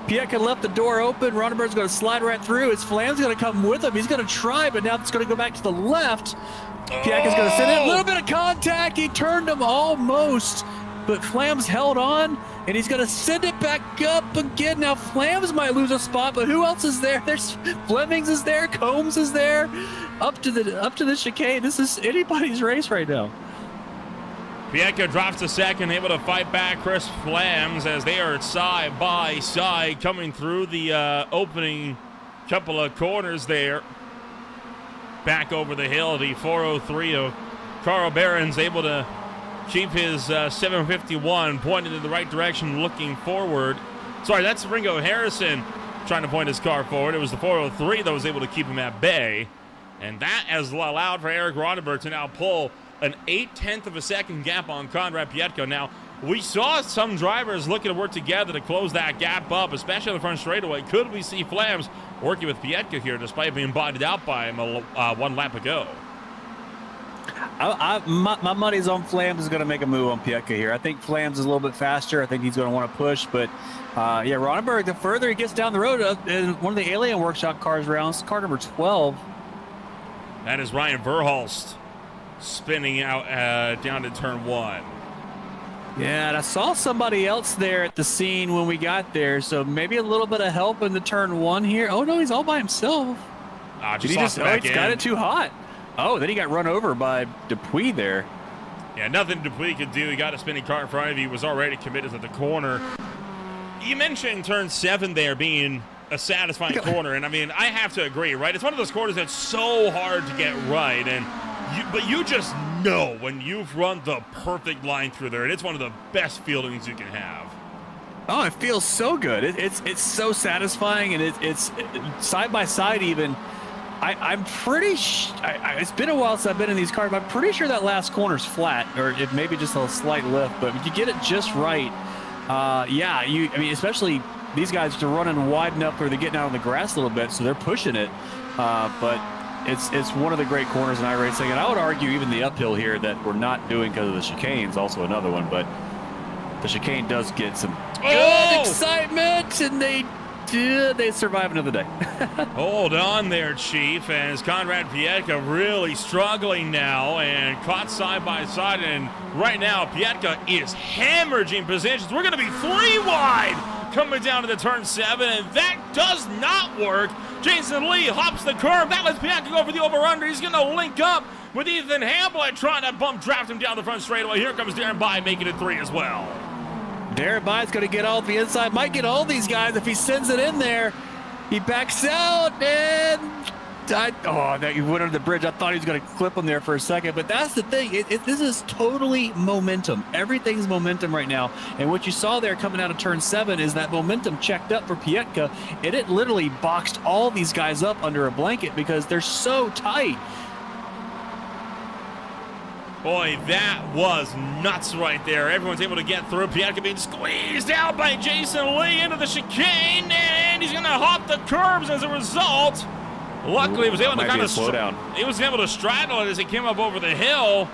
Pietka left the door open. Ronenberg's going to slide right through. His Flam's going to come with him. He's going to try, but now it's going to go back to the left. Pietka's going to send in a little bit of contact. He turned him almost, but Flams held on, and he's going to send it back up again. Now Flams might lose a spot, but who else is there? There's Flemings is there, Combs is there, up to the chicane. This is anybody's race right now. Pietka drops to second, able to fight back Chris Flams as they are side by side coming through the opening couple of corners there. Back over the hill, the 403 of Carl Behrens able to keep his 751 pointed in the right direction, looking forward. Sorry, that's Ringo Harrison trying to point his car forward. It was the 403 that was able to keep him at bay. And that has allowed for Eric Ronenberg to now pull an 0.8 of a second gap on Konrad Pietko. Now, we saw some drivers looking to work together to close that gap up, especially on the front straightaway. Could we see Flams working with Pietko here despite being bodied out by him one lap ago? My money's on Flams is going to make a move on Pietko here. I think Flams is a little bit faster. I think he's going to want to push. But, yeah, Ronenberg, the further he gets down the road, in one of the Alien Workshop cars rounds, car number 12. That is Ryan Verhulst spinning out down to turn 1. Yeah, and I saw somebody else there at the scene when we got there, so maybe a little bit of help in the turn 1 here. Oh, no, he's all by himself. He's got it too hot. Oh, then he got run over by Dupuis there. Yeah, nothing Dupuis could do. He got a spinning car in front of him. He was already committed to the corner. You mentioned turn 7 there being a satisfying corner, and I mean, I have to agree, right? It's one of those corners that's so hard to get right, but you just know when you've run the perfect line through there, and it's one of the best feelings you can have. Oh, it feels so good. It's so satisfying, and it's side by side even. I'm pretty it's been a while since I've been in these cars, but I'm pretty sure that last corner's flat, or it maybe just a slight lift, but if you get it just right, yeah, I mean, especially these guys are running wide enough where they're getting out on the grass a little bit, so they're pushing it, but it's one of the great corners in iRacing, and I would argue even the uphill here that we're not doing because of the chicane's also another one, but the chicane does get some good excitement, and they survive another day. Hold on there, Chief, as Konrad Pietko really struggling now and caught side by side, and right now Pietko is hemorrhaging positions. We're going to be 3 wide coming down to the turn 7, and that does not work. Jason Lee hops the curb. That lets Pietko go for the over-under. He's going to link up with Ethan Hamblin trying to bump draft him down the front straightaway. Here comes Darren Bai making it 3 as well. Darren Bai's going to get all the inside. Might get all these guys if he sends it in there. He backs out, and he went under the bridge. I thought he was going to clip him there for a second, but that's the thing. This is totally momentum. Everything's momentum right now, and what you saw there coming out of turn 7 is that momentum checked up for Pietko, and it literally boxed all these guys up under a blanket because they're so tight. Boy, that was nuts right there. Everyone's able to get through. Pietko being squeezed out by Jason Lee into the chicane, and he's going to hop the curbs as a result. Luckily, he was able to kind of slow down. He was able to straddle it as he came up over the hill.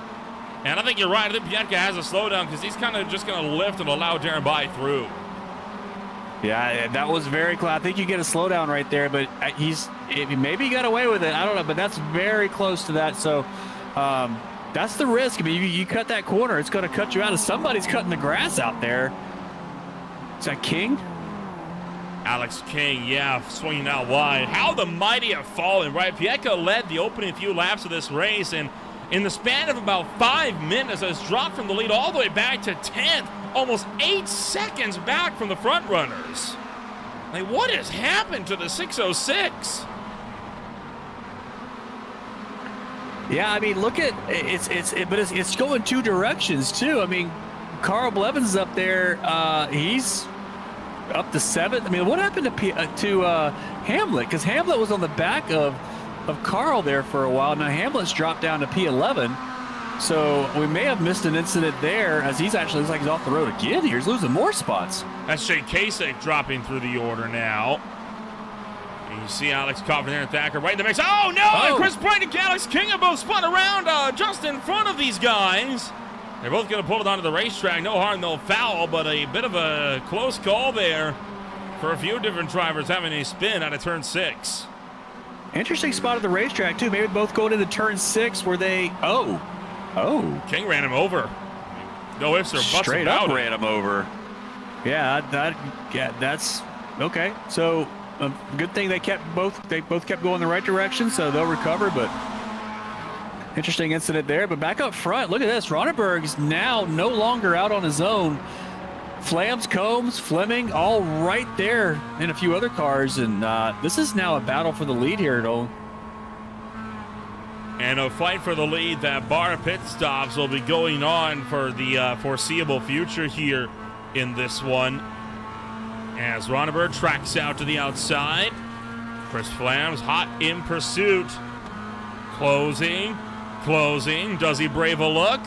And I think you're right. I think Pietko has a slowdown because he's kind of just going to lift and allow Darren Bai through. Yeah, that was very close. I think you get a slowdown right there, but maybe he got away with it. I don't know, but that's very close to that. So, that's the risk. I mean, you cut that corner, it's going to cut you out. If somebody's cutting the grass out there. Is that King? Alex King, yeah, swinging out wide. How the mighty have fallen, right? Pietko led the opening few laps of this race, and in the span of about 5 minutes, has dropped from the lead all the way back to 10th, almost 8 seconds back from the front runners. Like, what has happened to the 606? Yeah, I mean, look at but it's going 2 directions too. I mean, Carl Blevins is up there. He's up to 7th. I mean, what happened to Hamlet? Because Hamlet was on the back of Carl there for a while. Now Hamlet's dropped down to P11. So we may have missed an incident there, as he's actually looks like he's off the road again here. He's losing more spots. That's Shane Kasich dropping through the order now. And you see Alex Coffin there and Thacker right in the mix. Oh, no! And Chris Bright and Alex King are both spun around just in front of these guys. They're both going to pull it onto the racetrack. No harm, no foul, but a bit of a close call there for a few different drivers having a spin out of turn 6. Interesting spot at the racetrack, too. Maybe both going into turn 6 where they... Oh. King ran him over. No ifs or buts about it. Straight up ran him over. Yeah, that's... Okay, so... good thing they both kept going the right direction, so they'll recover. But interesting incident there. But back up front, look at this. Ronenberg's now no longer out on his own. Flams, Combs, Fleming, all right there, and a few other cars. And this is now a battle for the lead here, Nolan. And a fight for the lead. That bar of pit stops will be going on for the foreseeable future here in this one. As Ronneberg tracks out to the outside. Chris Flams hot in pursuit. Closing. Does he brave a look?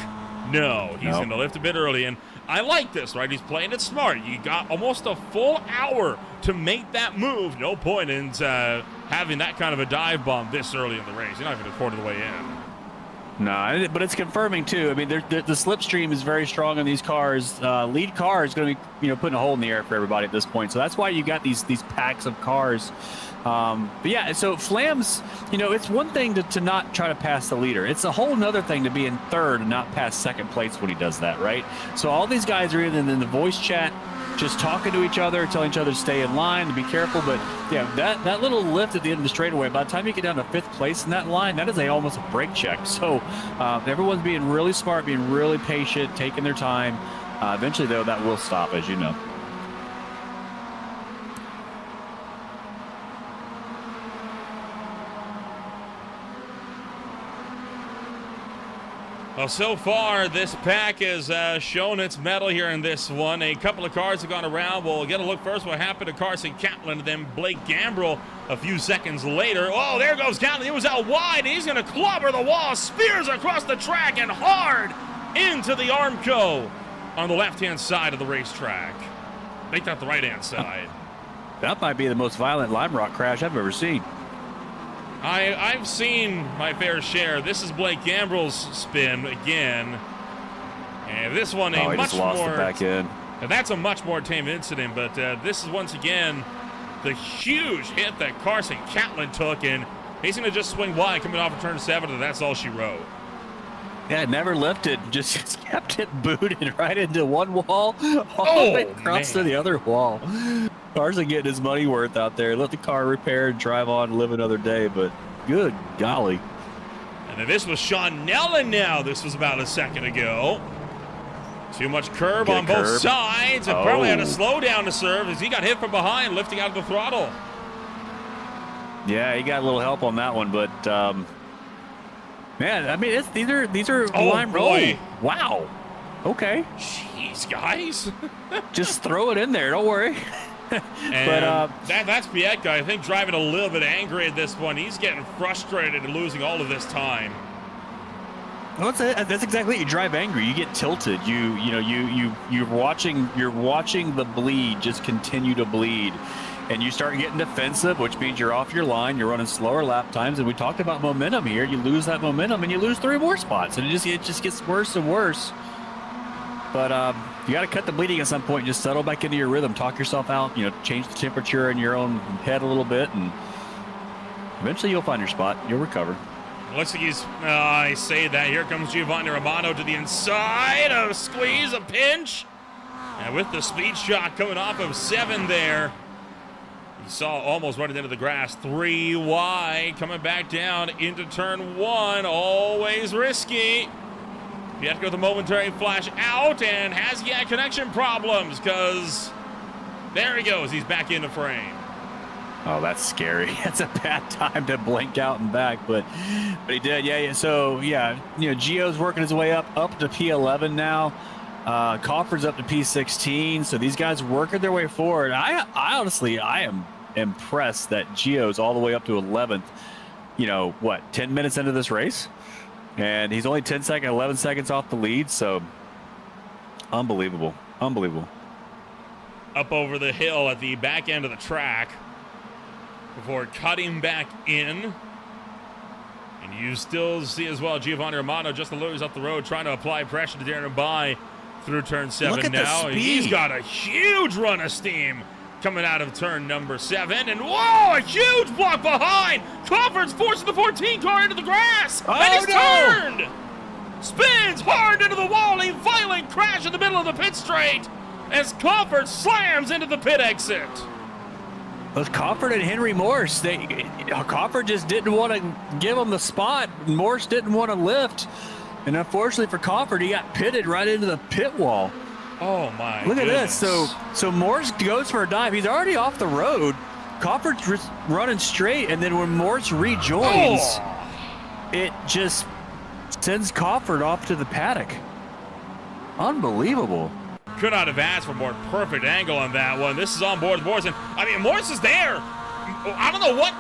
No, he's going to lift a bit early. And I like this, right? He's playing it smart. You got almost a full hour to make that move. No point in having that kind of a dive bomb this early in the race. You're not even a quarter of the way in. No, but it's confirming too. I mean, the slipstream is very strong on these cars. Lead car is going to be, putting a hole in the air for everybody at this point. So that's why you got these packs of cars. But yeah, so Flams, it's one thing to not try to pass the leader. It's a whole nother thing to be in third and not pass second place when he does that, right? So all these guys are either in the voice chat, just talking to each other, telling each other to stay in line, to be careful. But yeah, that little lift at the end of the straightaway, by the time you get down to 5th place in that line, that is almost a brake check. So everyone's being really smart, being really patient, taking their time. Eventually, though, that will stop, as you know. Well, so far, this pack has shown its mettle here in this one. A couple of cars have gone around. We'll get a look first what happened to Carson Catlin and then Blake Gambrill a few seconds later. Oh, there goes Catlin. He was out wide. He's going to clobber the wall. Spears across the track and hard into the Armco on the left-hand side of the racetrack. I think that's the right-hand side. That might be the most violent Lime Rock crash I've ever seen. I've seen my fair share. This is Blake Gambrill's spin again. And this one, he just lost the back end. That's a much more tame incident, but this is once again the huge hit that Carson Catlin took, and he's going to just swing wide coming off of turn 7, and that's all she wrote. Yeah, never lifted, just kept it booted right into one wall, all the way across to the other wall. Carson getting his money worth out there. Let the car repair and drive on and live another day, but good golly. And then this was Sean Nolan now. This was about a second ago. Too much curb on both sides. And probably had to slow down to serve as he got hit from behind, lifting out of the throttle. Yeah, he got a little help on that one, but man, I mean, these are line roll. Wow. Okay. Jeez, guys. Just throw it in there. Don't worry. And that's Pietko, I think, driving a little bit angry at this one. He's getting frustrated and losing all of this time. Well, that's exactly it. You drive angry. You get tilted. You're watching the bleed just continue to bleed, and you start getting defensive, which means you're off your line. You're running slower lap times, and we talked about momentum here. You lose that momentum, and you lose 3 more spots, and it just gets worse and worse. But you got to cut the bleeding at some point and just settle back into your rhythm. Talk yourself out. Change the temperature in your own head a little bit, and eventually you'll find your spot. You'll recover. Looks like he's, I say that. Here comes Giovanni Romano to the inside. A squeeze, a pinch. And with the speed shot coming off of 7 there, you saw almost running into the grass. 3 wide, coming back down into turn 1. Always risky. Pietko with a momentary flash out, and has connection problems because there he goes. He's back in the frame. Oh, that's scary. That's a bad time to blink out and back, but he did. Yeah. So yeah, Gio's working his way up to P11 now. Coffer's up to P16. So these guys working their way forward. I honestly am impressed that Gio's all the way up to 11th. 10 minutes into this race, and he's only 11 seconds off the lead. So unbelievable. Up over the hill at the back end of the track before cutting back in. And you still see as well Giovanni Romano just a little up the road trying to apply pressure to Darren By through turn 7 Look at now. The speed. He's got a huge run of steam coming out of turn number 7. And whoa, a huge block behind. Crawford's forcing the 14 car into the grass. And he's turned. Spins hard into the wall. A violent crash in the middle of the pit straight as Crawford slams into the pit exit. Those Crawford and Henry Morse, Crawford just didn't want to give him the spot. Morse didn't want to lift. And unfortunately for Crawford, he got pitted right into the pit wall. Oh, my Look goodness. at this. So Morse goes for a dive. He's already off the road. Crawford's running straight, and then when Morse rejoins, it just sends Crawford off to the paddock. Unbelievable. Could not have asked for more perfect angle on that one. This is on board with Morris, and I mean, Morris is there. I don't know what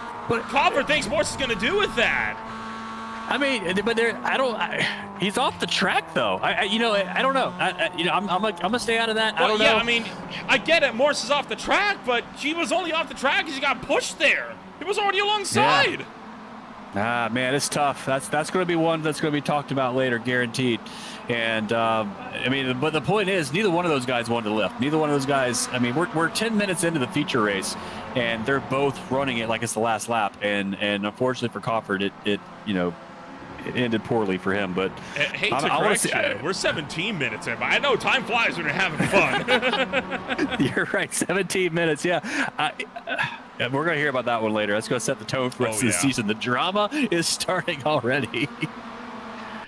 Crawford thinks Morris is going to do with that. I mean, but he's off the track though. I don't know. I'm gonna stay out of that. I don't know. Yeah, I mean, I get it. Morris is off the track, but he was only off the track because he got pushed there. He was already alongside. Yeah. Man, it's tough. That's going to be one that's going to be talked about later, guaranteed. And I mean, but the point is, neither one of those guys wanted to lift. Neither one of those guys. I mean, we're 10 minutes into the feature race, and they're both running it like it's the last lap. And unfortunately for Crawford, it ended poorly for him. But I hate to correct you. We're 17 minutes in, but I know time flies when you're having fun. You're right, 17 minutes. Yeah. We're going to hear about that one later. That's going to set the tone for us this season. The drama is starting already.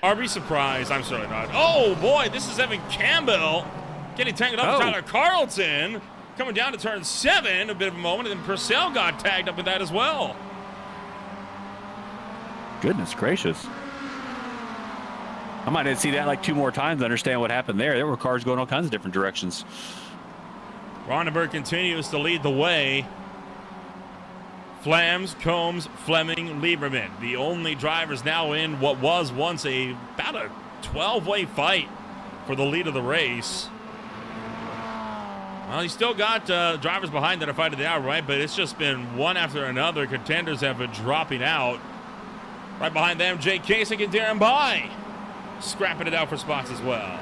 Are we surprised? I'm certainly not. Oh, boy, this is Evan Campbell getting tangled up with Tyler Carlton. Coming down to turn 7, a bit of a moment, and then Purcell got tagged up with that as well. Goodness gracious. I might have to see that like 2 more times to understand what happened there. There were cars going all kinds of different directions. Ronenberg continues to lead the way. Flams, Combs, Fleming, Lieberman, the only drivers now in what was once about a 12-way fight for the lead of the race. Well, you still got drivers behind that are fighting it out, right? But it's just been one after another. Contenders have been dropping out. Right behind them, Jake Kasich and Darren Bai scrapping it out for spots as well.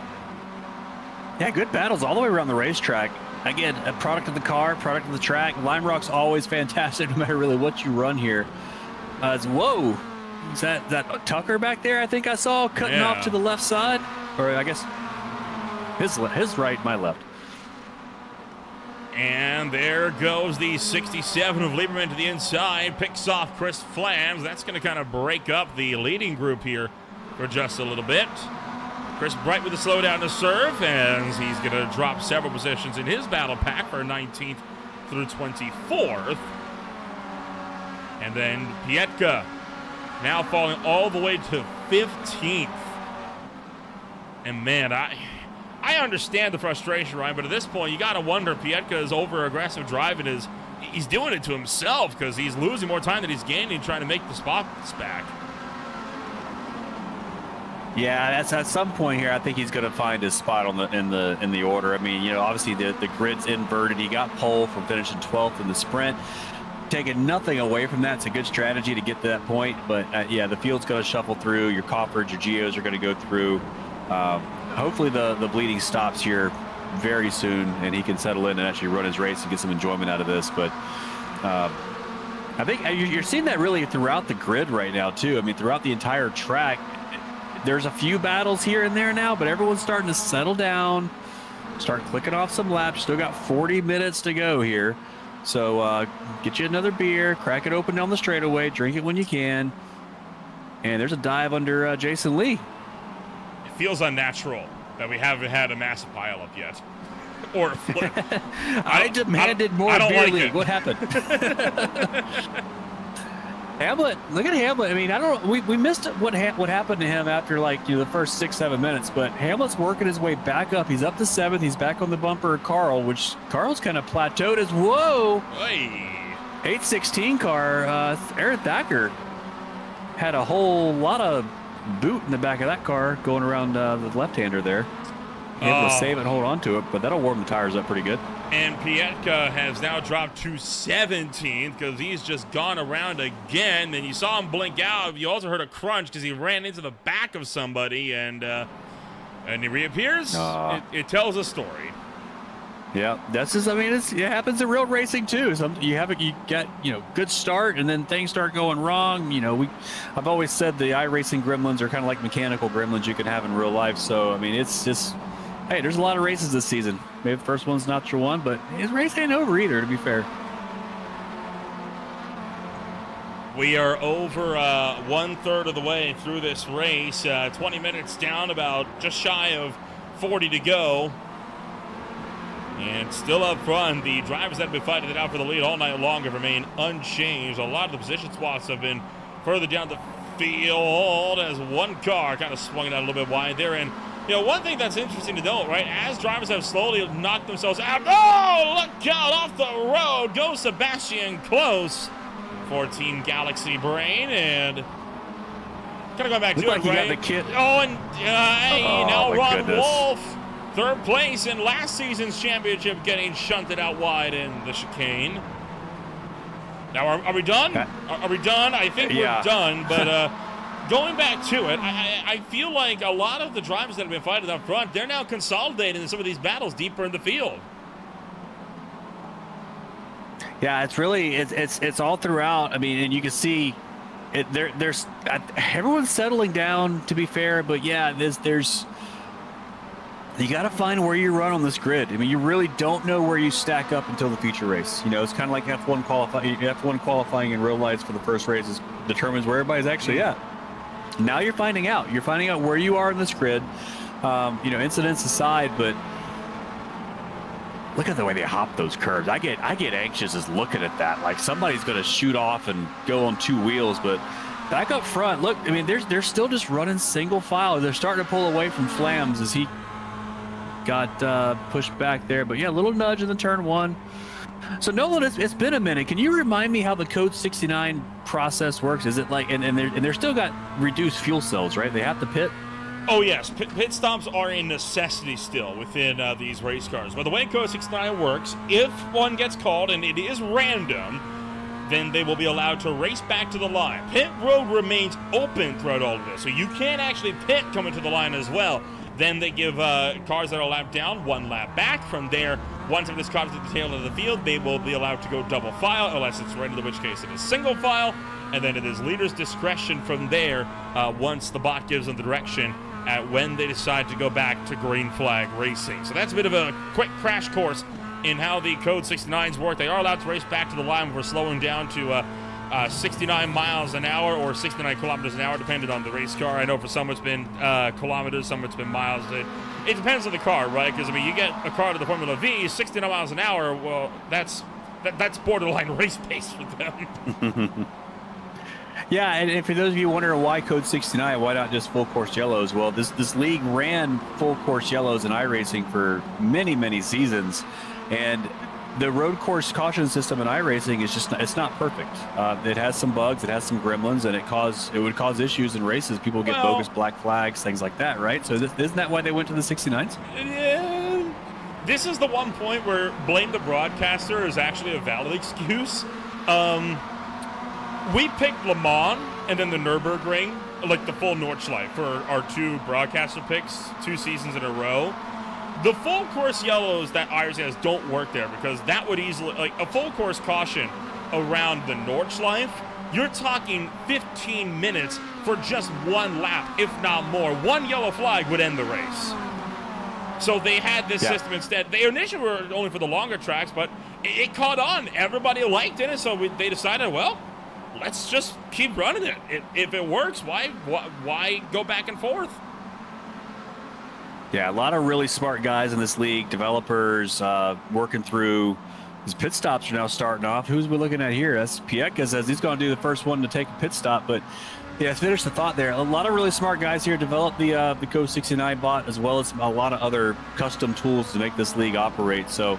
Yeah, good battles all the way around the racetrack. Again, a product of the car, product of the track. Lime Rock's always fantastic no matter really what you run here. Whoa, is that Tucker back there? I think I saw cutting off to the left side. Or I guess his right, my left. And there goes the 67 of Lieberman to the inside. Picks off Chris Flams. That's going to kind of break up the leading group here for just a little bit. Chris Bright with a slowdown to serve, and he's going to drop several positions in his battle pack for 19th through 24th. And then Pietka now falling all the way to 15th. And man, I understand the frustration, Ryan, but at this point, you got to wonder if Pietka's over-aggressive driving he's doing it to himself because he's losing more time than he's gaining trying to make the spots back. Yeah, that's at some point here. I think he's going to find his spot in the order. I mean, obviously the grid's inverted. He got pole from finishing 12th in the sprint. Taking nothing away from that, it's a good strategy to get to that point. But yeah, the field's going to shuffle through. Your Crawfords, your Geos are going to go through. Hopefully the bleeding stops here very soon, and he can settle in and actually run his race and get some enjoyment out of this. But I think you're seeing that really throughout the grid right now too. I mean, throughout the entire track. There's a few battles here and there now, but everyone's starting to settle down, start clicking off some laps. Still got 40 minutes to go here. So get you another beer, crack it open down the straightaway, drink it when you can. And there's a dive under Jason Lee. It feels unnatural that we haven't had a massive pileup yet. Or a flip. I demanded more beer league. What happened? Hamlet, look at Hamlet. I mean, I don't know. We missed what happened to him after the first 6-7 minutes, but Hamlet's working his way back up. He's up to 7th. He's back on the bumper of Carl, which Carl's kind of plateaued as whoa. Hey. 816 car. Aaron Thacker had a whole lot of boot in the back of that car going around the left-hander there. Able to save it and hold on to it, but that'll warm the tires up pretty good. And Pietka has now dropped to 17th because he's just gone around again. And you saw him blink out. You also heard a crunch because he ran into the back of somebody, and he reappears. It tells a story. Yeah, that's just. I mean, it happens in real racing too. You get good start, and then things start going wrong. I've always said the iRacing gremlins are kind of like mechanical gremlins you can have in real life. So I mean, it's just. Hey, there's a lot of races this season. Maybe the first one's not your one, but his race ain't over either, to be fair. We are over 1/3 of the way through this race. 20 minutes down, about just shy of 40 to go. And still up front, the drivers that have been fighting it out for the lead all night long have remained unchanged. A lot of the position swaps have been further down the field as one car kind of swung it out a little bit wide there. And, you know, one thing that's interesting to note, right, as drivers have slowly knocked themselves out, oh, look out, off the road goes Sebastian Close for Team Galaxy Brain, and kind of going back to it, right? Got the kid. Oh, and hey, now Ron goodness. Wolf, third place in last season's championship, getting shunted out wide in the chicane. Now, are we done? Are we done? I think we're done, but going back to it, I feel like a lot of the drivers that have been fighting up front, they're now consolidating in some of these battles deeper in the field. Yeah, it's really it's all throughout. I mean, and you can see it. There's everyone's settling down, to be fair, but yeah, there's you got to find where you run on this grid. I mean, you really don't know where you stack up until the feature race. You know, it's kind of like F1 qualifying. F1 qualifying in real life for the first race determines where everybody's actually at. Now you're finding out. You're finding out where you are in this grid. You know, incidents aside, but look at the way they hop those curves. I get anxious just looking at that. Like somebody's going to shoot off and go on two wheels, but back up front, look. I mean, they're still just running single file. They're starting to pull away from Flams as he got pushed back there. But yeah, a little nudge in the turn one. So Nolan, it's been a minute. Can you remind me how the Code 69 process works? Is it like, and they're still got reduced fuel cells, right? They have to pit. Oh yes, pit stops are a necessity still within these race cars. But the way Code 69 works, if one gets called and it is random, then they will be allowed to race back to the line. Pit road remains open throughout all of this, so you can actually pit coming to the line as well. Then they give cars that are lapped down one lap back. From there, once this car is at the tail of the field, they will be allowed to go double file, unless it's random, in which case it is single file. And then it is leader's discretion from there once the bot gives them the direction at when they decide to go back to green flag racing. So that's a bit of a quick crash course in how the Code 69s work. They are allowed to race back to the line before slowing down to 69 miles an hour or 69 kilometers an hour, depending on the race car. I know for some it's been kilometers, some it's been miles. It depends on the car, right? Because, I mean, you get a car to the Formula V, 69 miles an hour, well, that's borderline race pace for them. Yeah, and for those of you wondering why Code 69, why not just full course yellows? Well, this league ran full course yellows in iRacing for many, many seasons, and the road course caution system in iRacing is just, it's not perfect. It has some bugs, it has some gremlins, and it would cause issues in races. People get bogus black flags, things like that, right? So isn't that why they went to the 69s? Yeah. This is the one point where blame the broadcaster is actually a valid excuse. We picked Le Mans and then the Nürburgring, like the full Nordschleife, for our two broadcaster picks 2 seasons in a row. The full course yellows that iRacing has don't work there, because that would easily, like a full course caution around the Nordschleife, you're talking 15 minutes for just one lap, if not more. One yellow flag would end the race. So they had this system instead. They initially were only for the longer tracks, but it caught on. Everybody liked it, and so they decided, well, let's just keep running it. If it works, why go back and forth? Yeah, a lot of really smart guys in this league, developers working through. His pit stops are now starting off. Who's we looking at here? That's Pieka says he's going to do the first one to take a pit stop. But yeah, finish the thought there. A lot of really smart guys here developed the Code 69 bot, as well as a lot of other custom tools to make this league operate. So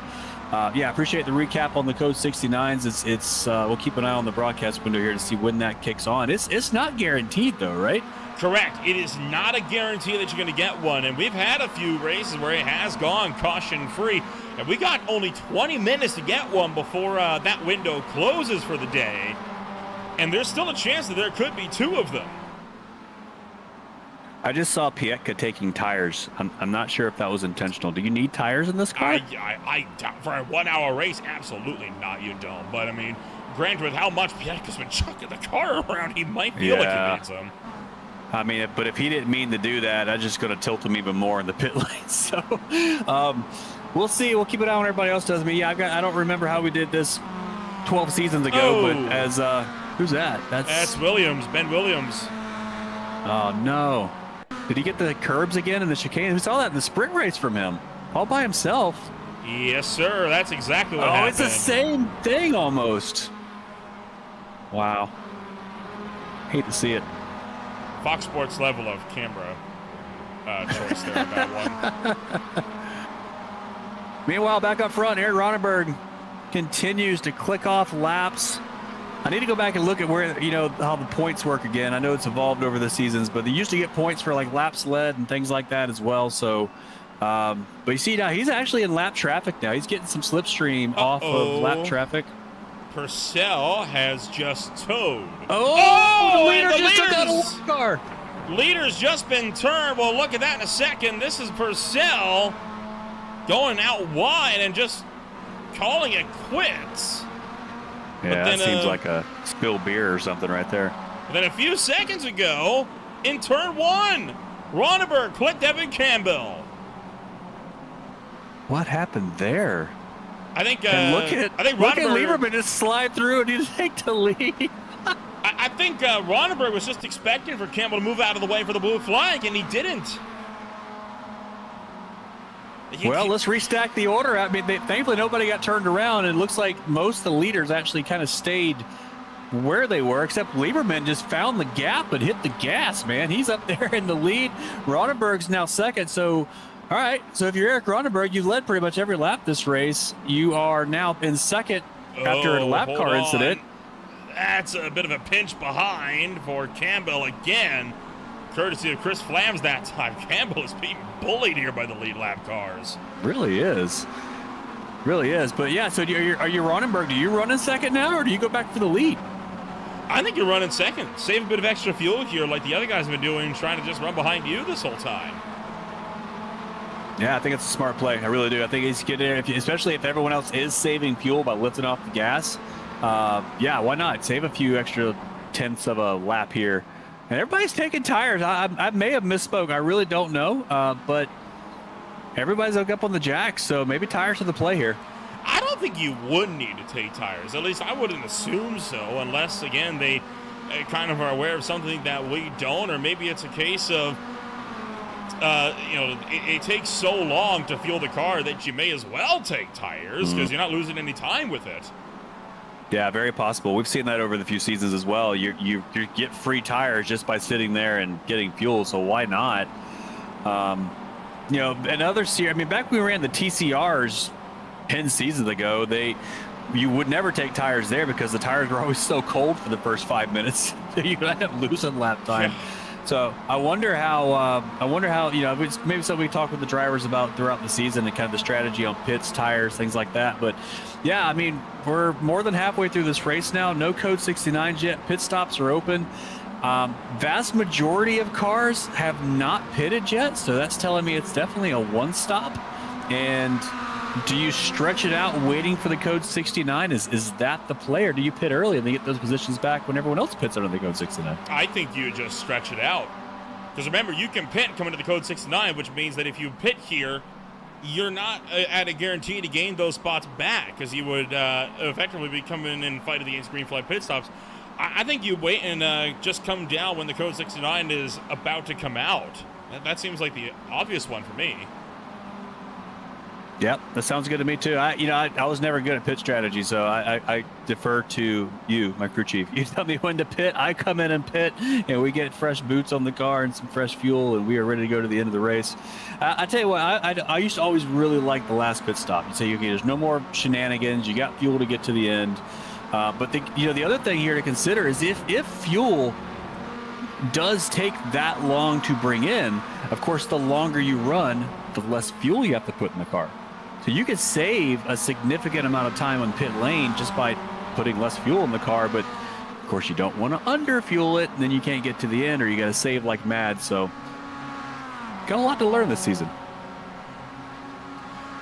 yeah, appreciate the recap on the Code 69s. It's we'll keep an eye on the broadcast window here to see when that kicks on. It's not guaranteed though, right? Correct. It is not a guarantee that you're going to get one, and we've had a few races where it has gone caution-free, and we got only 20 minutes to get one before that window closes for the day, and there's still a chance that there could be 2 of them. I just saw Pieka taking tires. I'm not sure if that was intentional. Do you need tires in this car? For a 1-hour race, absolutely not, you don't. But, I mean, granted, with how much Pieka's been chucking the car around, he might feel like he needs them. I mean, but if he didn't mean to do that, I'm just going to tilt him even more in the pit lane. So we'll see. We'll keep an eye on everybody else does. I mean, yeah, I don't remember how we did this 12 seasons ago, but as who's that? That's Williams, Ben Williams. Oh, no. Did he get the curbs again in the chicane? We saw that in the sprint race from him, all by himself. Yes, sir. That's exactly what happened. Oh, it's the same thing almost. Wow. Hate to see it. Fox Sports level of camera choice there on that one. Meanwhile, back up front, Aaron Ronenberg continues to click off laps. I need to go back and look at where, how the points work again. I know it's evolved over the seasons, but they used to get points for like laps led and things like that as well. So, but you see now he's actually in lap traffic now. He's getting some slipstream off of lap traffic. Purcell has just towed. The leader just took out a lap car. Leader's just been turned. We'll look at that in a second. This is Purcell going out wide and just calling it quits. Yeah, that seems like a spilled beer or something right there. Then a few seconds ago, in turn 1, Ronenberg clipped Evan Campbell. What happened there? I think look at Lieberman just slide through and he take the lead. I think Ronenberg was just expecting for Campbell to move out of the way for the blue flag, and he didn't. Well, let's restack the order. I mean, thankfully nobody got turned around, and it looks like most of the leaders actually kind of stayed where they were, except Lieberman just found the gap and hit the gas, man. He's up there in the lead. Ronenberg's now second, so all right. So if you're Eric Ronenberg, you've led pretty much every lap this race. You are now in second after a lap car incident. That's a bit of a pinch behind for Campbell again. Courtesy of Chris Flams that time. Campbell is being bullied here by the lead lap cars. Really is. But yeah, so are you Ronenberg? Do you run in second now, or do you go back for the lead? I think you're running second. Save a bit of extra fuel here like the other guys have been doing, trying to just run behind you this whole time. Yeah, I think it's a smart play. I really do. I think he's getting there, especially if everyone else is saving fuel by lifting off the gas. Yeah, why not? Save a few extra tenths of a lap here. And everybody's taking tires. I may have misspoke. I really don't know. But everybody's hooked up on the jacks, so maybe tires are the play here. I don't think you would need to take tires. At least I wouldn't assume so, unless, again, they kind of are aware of something that we don't, or maybe it's a case of, it takes so long to fuel the car that you may as well take tires because you're not losing any time with it. Yeah, very possible. We've seen that over the few seasons as well. You get free tires just by sitting there and getting fuel, so why not? Another series, I mean, back when we ran the TCRs 10 seasons ago, you would never take tires there because the tires were always so cold for the first 5 minutes. You could end up losing lap time. Yeah. So I wonder how maybe something we talk with the drivers about throughout the season and kind of the strategy on pits, tires, things like that. But yeah, I mean, we're more than halfway through this race now. No code 69s yet. Pit stops are open. Vast majority of cars have not pitted yet, so that's telling me it's definitely a one stop. And do you stretch it out waiting for the code 69? Is that the play, or do you pit early and they get those positions back when everyone else pits under the code 69? I think you just stretch it out. Because remember, you can pit coming to the code 69, which means that if you pit here, you're not at a guarantee to gain those spots back, because you would effectively be coming in fighting against green flag pit stops. I think you wait and just come down when the code 69 is about to come out. That seems like the obvious one for me. Yep, that sounds good to me too. I was never good at pit strategy, so I defer to you, my crew chief. You tell me when to pit, I come in and pit, and we get fresh boots on the car and some fresh fuel, and we are ready to go to the end of the race. I tell you what, I used to always really like the last pit stop. You say, okay, there's no more shenanigans. You got fuel to get to the end. But the other thing here to consider is if fuel does take that long to bring in, of course, the longer you run, the less fuel you have to put in the car. So you could save a significant amount of time on pit lane just by putting less fuel in the car, but of course you don't want to under-fuel it, and then you can't get to the end, or you got to save like mad. So got a lot to learn this season.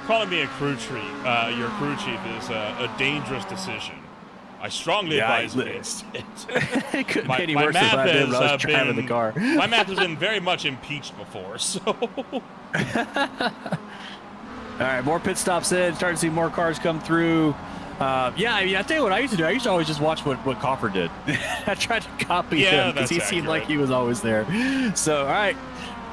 Calling me a crew chief, your crew chief is a dangerous decision. I strongly advise against it. It couldn't be any worse if I did when I was driving the car. My math has been very much impeached before, so... All right, more pit stops in. Starting to see more cars come through. I tell you what I used to do. I used to always just watch what Coffer did. I tried to copy him because he seemed like he was always there. So, all right,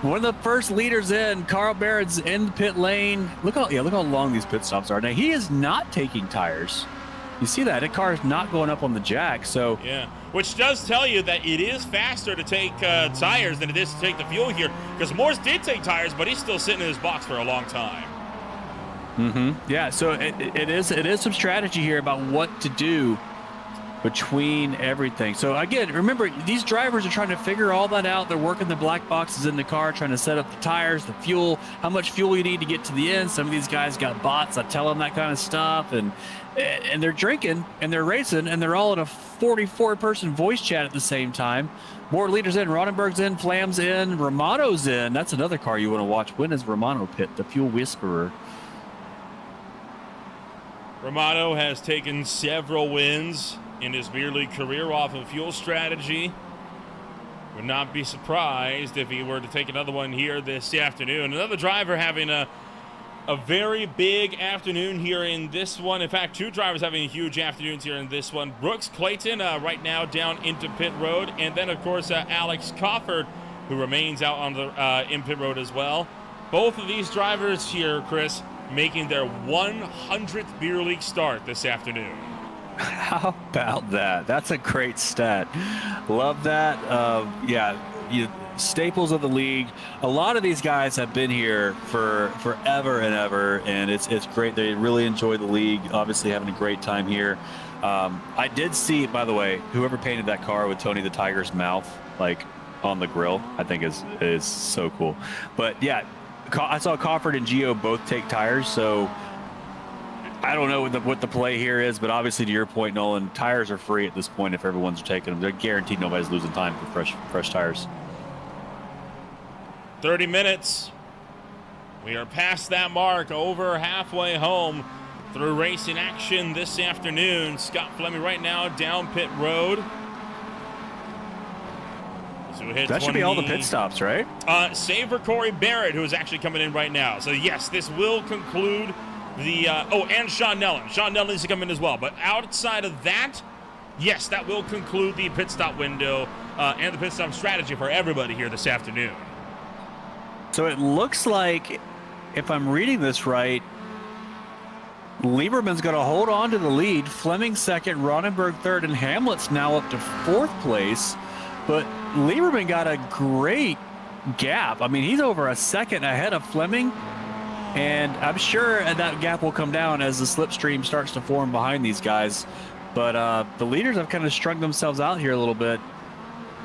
one of the first leaders in, Carl Barrett's in the pit lane. Look how long these pit stops are. Now, he is not taking tires. You see that? The car is not going up on the jack. So yeah, which does tell you that it is faster to take tires than it is to take the fuel here, because Morse did take tires, but he's still sitting in his box for a long time. Yeah, so it is some strategy here about what to do between everything. So again, remember, these drivers are trying to figure all that out. They're working the black boxes in the car, trying to set up the tires, the fuel, how much fuel you need to get to the end. Some of these guys got bots that tell them that kind of stuff, and they're drinking and they're racing, and they're all in a 44-person voice chat at the same time. More leaders in. Ronenberg's in, Flam's in, Romano's in. That's another car you want to watch. When is Romano pit? The Fuel Whisperer. Romano has taken several wins in his beer league career off of fuel strategy. Would not be surprised if he were to take another one here this afternoon. Another driver having a very big afternoon here in this one. In fact, two drivers having huge afternoons here in this one. Brooks Clayton right now down into pit road, and then of course Alex Cofford, who remains out on the in pit road as well. Both of these drivers here, Chris, making their 100th beer league start this afternoon. How about that? That's a great stat. Love that. Yeah, staples of the league. A lot of these guys have been here for forever and ever, and it's great. They really enjoy the league, obviously having a great time here. I did see, by the way, whoever painted that car with Tony the Tiger's mouth, like, on the grill, I think is so cool. But yeah, I saw Cofford and Gio both take tires, so I don't know what the play here is, but obviously to your point, Nolan, tires are free at this point if everyone's taking them. They're guaranteed nobody's losing time for fresh tires. 30 minutes. We are past that mark, over halfway home through racing action this afternoon. Scott Fleming right now down pit road. So that should be all the pit stops, right? Save for Corey Barrett, who is actually coming in right now. So yes, this will conclude the and Sean Nellen. Sean Nellen needs to come in as well. But outside of that, yes, that will conclude the pit stop window and the pit stop strategy for everybody here this afternoon. So it looks like, if I'm reading this right, Lieberman's going to hold on to the lead. Fleming second, Ronenberg third, and Hamlet's now up to fourth place. But Lieberman got a great gap. I mean, he's over a second ahead of Fleming. And I'm sure that gap will come down as the slipstream starts to form behind these guys. But the leaders have kind of strung themselves out here a little bit.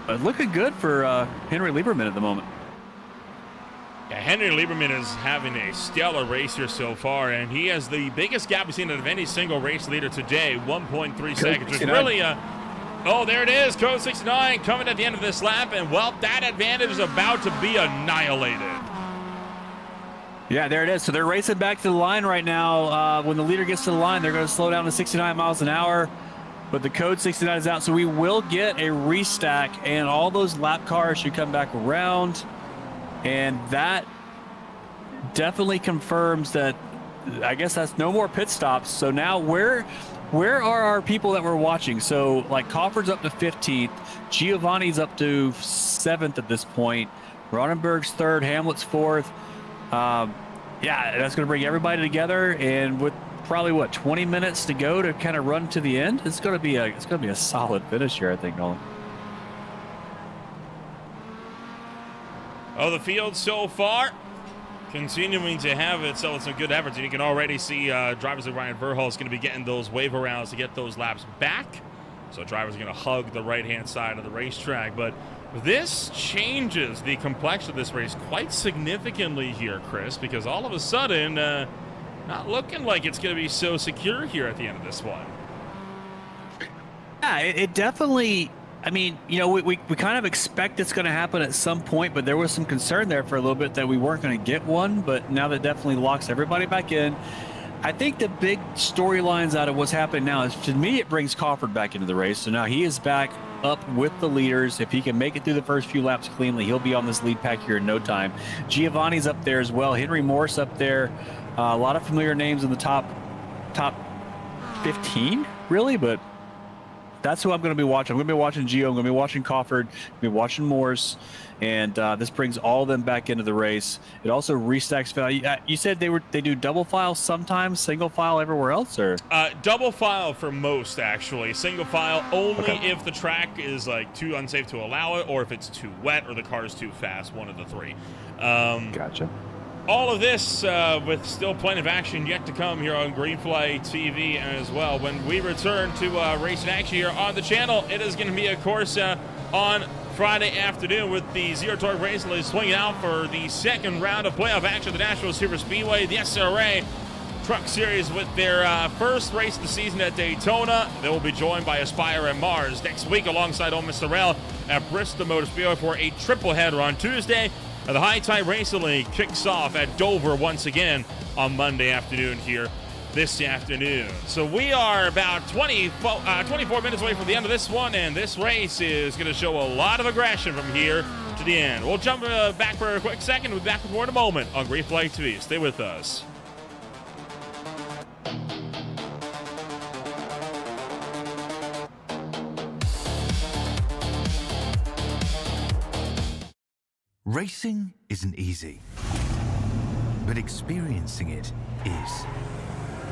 But looking good for Henry Lieberman at the moment. Yeah, Henry Lieberman is having a stellar race here so far, and he has the biggest gap we've seen out of any single race leader today, 1.3 seconds. Which really, oh, there it is, Code 69 coming at the end of this lap, and well, that advantage is about to be annihilated. Yeah, there it is. So they're racing back to the line right now. When the leader gets to the line, they're going to slow down to 69 miles an hour. But the code 69 is out, so we will get a restack, and all those lap cars should come back around. And that definitely confirms that, I guess that's no more pit stops. So now where are our people that we're watching? So like Cofford's up to 15th, Giovanni's up to 7th at this point, Ronenberg's 3rd, Hamlet's 4th. Yeah, that's going to bring everybody together, and with probably 20 minutes to go to kind of run to the end, it's going to be a solid finish here, I think, Nolan. Oh, the field so far continuing to have it, so it's a good effort. And you can already see drivers like Ryan Verhulst is going to be getting those wave arounds to get those laps back. So drivers are going to hug the right-hand side of the racetrack. But this changes the complexion of this race quite significantly here, Chris, because all of a sudden, not looking like it's going to be so secure here at the end of this one. Yeah, it definitely... I mean, you know, we kind of expect it's going to happen at some point, but there was some concern there for a little bit that we weren't going to get one. But now that definitely locks everybody back in. I think the big storylines out of what's happening now is, to me, it brings Cofford back into the race. So now he is back up with the leaders. If he can make it through the first few laps cleanly, he'll be on this lead pack here in no time. Giovanni's up there as well. Henry Morse up there. A lot of familiar names in the top 15, really, but That's who I'm going to be watching. I'm going to be watching Gio. I'm going to be watching Crawford. I'm going to be watching Morse. And this brings all of them back into the race. It also restacks value. You said they do double file sometimes, single file everywhere else, or double file for most, actually. Single file only Okay. if the track is like too unsafe to allow it, or if it's too wet, or the car is too fast. One of the three. Gotcha. All of this with still plenty of action yet to come here on Green Flag TV as well. When we return to racing action here on the channel, it is going to be, of course, on Friday afternoon with the Zero Torque Racing League swinging out for the second round of playoff action at the Nashville Super Speedway, the SRA Truck Series, with their first race of the season at Daytona. They will be joined by Aspire and Mars next week alongside Ole Miss Sorrell at Bristol Motor Speedway for a triple header on Tuesday. The High Tide Racing League kicks off at Dover once again on Monday afternoon here this afternoon. So we are about 24 minutes away from the end of this one, and this race is going to show a lot of aggression from here to the end. We'll jump back for a quick second. We'll be back with more in a moment on Green Flag TV. Stay with us. Racing isn't easy, but experiencing it is.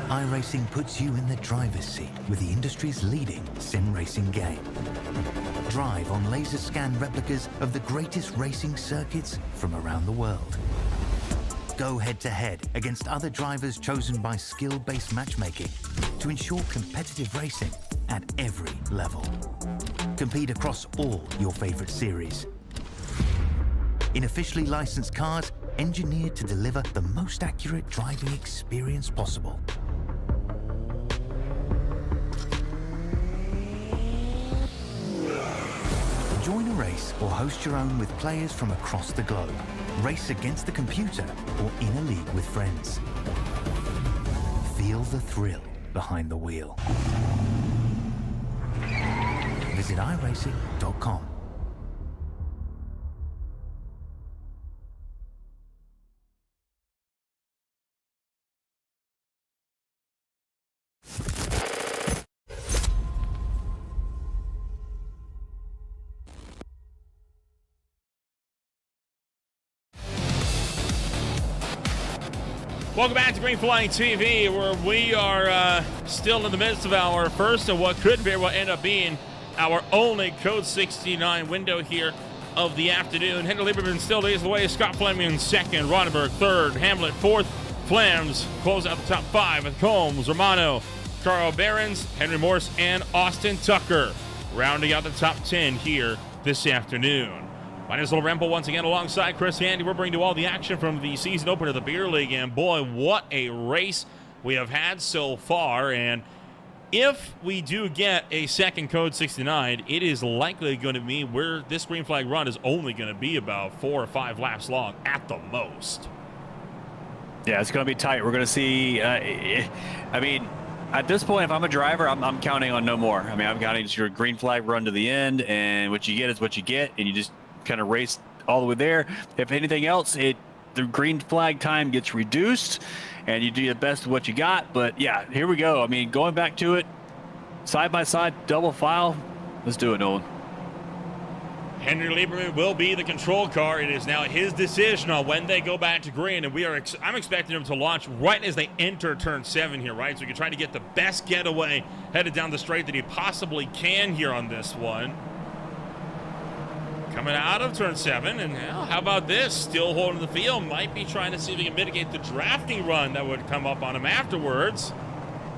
iRacing puts you in the driver's seat with the industry's leading sim racing game. Drive on laser scan replicas of the greatest racing circuits from around the world. Go head to head against other drivers chosen by skill-based matchmaking to ensure competitive racing at every level. Compete across all your favorite series in officially licensed cars engineered to deliver the most accurate driving experience possible. Join a race or host your own with players from across the globe. Race against the computer or in a league with friends. Feel the thrill behind the wheel. Visit iRacing.com. Welcome back to Green Flag TV, where we are still in the midst of our first and what could very well end up being our only Code 69 window here of the afternoon. Henry Lieberman still leads the way. Scott Fleming in second, Ronenberg third, Hamlet fourth, Flams close out the top five with Combs, Romano, Carl Behrens, Henry Morse, and Austin Tucker rounding out the top 10 here this afternoon. My name is Little Rempel once again alongside Chris Handy. We're bringing you all the action from the season opener of the Beer League, and boy, what a race we have had so far. And if we do get a second Code 69, it is likely going to be where this green flag run is only going to be about 4 or 5 laps long at the most. Yeah, it's going to be tight. We're going to see, I mean, at this point, if I'm a driver, I'm counting on no more. I mean, I'm counting just your green flag run to the end, and what you get is what you get, and you just kind of race all the way there. If anything else, the green flag time gets reduced, and you do the best of what you got. But yeah, here we go. I mean, going back to it, side by side, double file. Let's do it, Nolan. Henry Lieberman will be the control car. It is now his decision on when they go back to green, and I'm expecting him to launch right as they enter turn 7 here, right? So we can try to get the best getaway headed down the straight that he possibly can here on this one. Coming out of turn 7, and now, how about this? Still holding the field. Might be trying to see if he can mitigate the drafting run that would come up on him afterwards.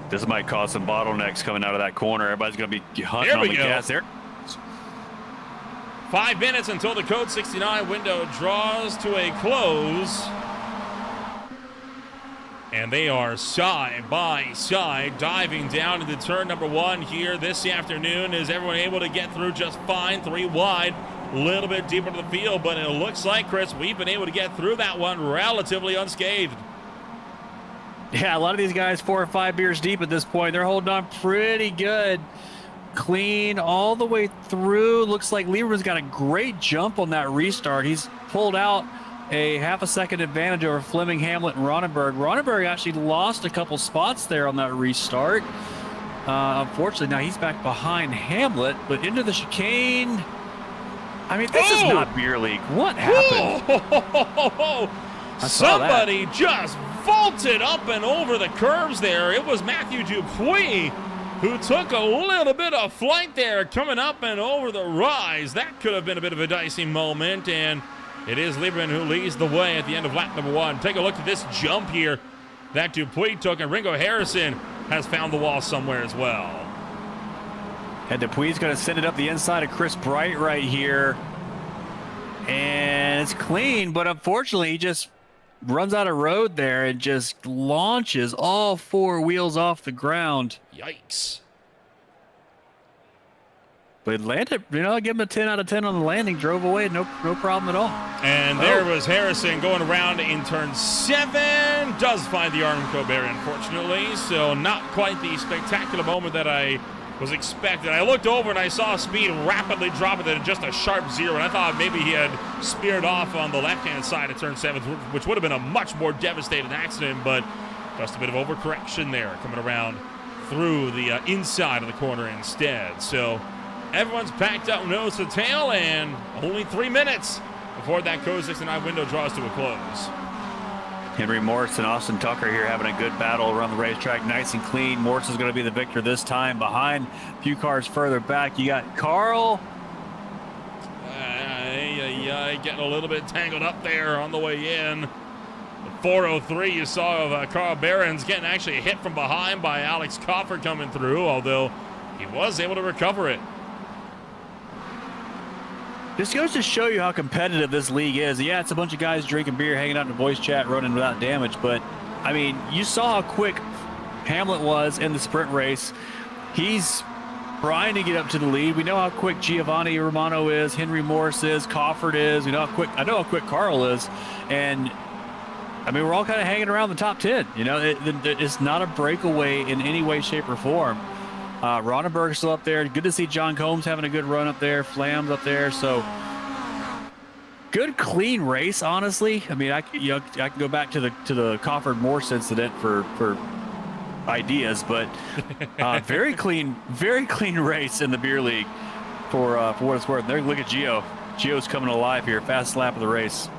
This might cause some bottlenecks coming out of that corner. Everybody's going to be hunting on the gas there. 5 minutes until the Code 69 window draws to a close. And they are side by side diving down into turn number 1 here this afternoon. Is everyone able to get through just fine? 3 wide. A little bit deeper to the field, but it looks like, Chris, we've been able to get through that one relatively unscathed. Yeah, a lot of these guys 4 or 5 beers deep at this point. They're holding on pretty good. Clean all the way through. Looks like Lieberman's got a great jump on that restart. He's pulled out a half a second advantage over Fleming, Hamlet, and Ronenberg. Ronenberg actually lost a couple spots there on that restart. Unfortunately, now he's back behind Hamlet, but into the chicane. I mean, this is not beer league. What happened? Somebody just vaulted up and over the curves there. It was Matthew Dupuis who took a little bit of flight there, coming up and over the rise. That could have been a bit of a dicey moment, and it is Lieberman who leads the way at the end of lap number 1. Take a look at this jump here that Dupuis took, and Ringo Harrison has found the wall somewhere as well. And Dupuis going to send it up the inside of Chris Bright right here. And it's clean, but unfortunately he just runs out of road there and just launches all 4 wheels off the ground. Yikes. But landed, give him a 10 out of 10 on the landing, drove away, no problem at all. And there was Harrison going around in turn 7. Does find the Armco barrier, unfortunately, so not quite the spectacular moment that I was expecting. I looked over and I saw speed rapidly dropping to just a sharp 0, and I thought maybe he had speared off on the left-hand side of turn 7, which would have been a much more devastating accident, but just a bit of overcorrection there, coming around through the inside of the corner instead. So everyone's packed up nose to tail, and only 3 minutes before that Code 69 window draws to a close. Henry Morris and Austin Tucker here having a good battle around the racetrack, nice and clean. Morris is going to be the victor this time. Behind, a few cars further back, you got Carl. Getting a little bit tangled up there on the way in. The 403 you saw of Carl Behrens getting actually hit from behind by Alex Coffer coming through, although he was able to recover it. This goes to show you how competitive this league is. Yeah, it's a bunch of guys drinking beer, hanging out in the voice chat, running without damage. But, I mean, you saw how quick Hamlet was in the sprint race. He's trying to get up to the lead. We know how quick Giovanni Romano is, Henry Morris is, Cofford is. I know how quick Carl is. And, I mean, we're all kind of hanging around the top 10. It's not a breakaway in any way, shape, or form. Ronenberg's still up there. Good to see John Combs having a good run up there. Flam's up there. So good, clean race, honestly. I mean, I can go back to the Cofford Morse incident for ideas, but very clean race in the beer league for what it's worth. There, look at Gio. Gio's coming alive here. Fast lap of the race.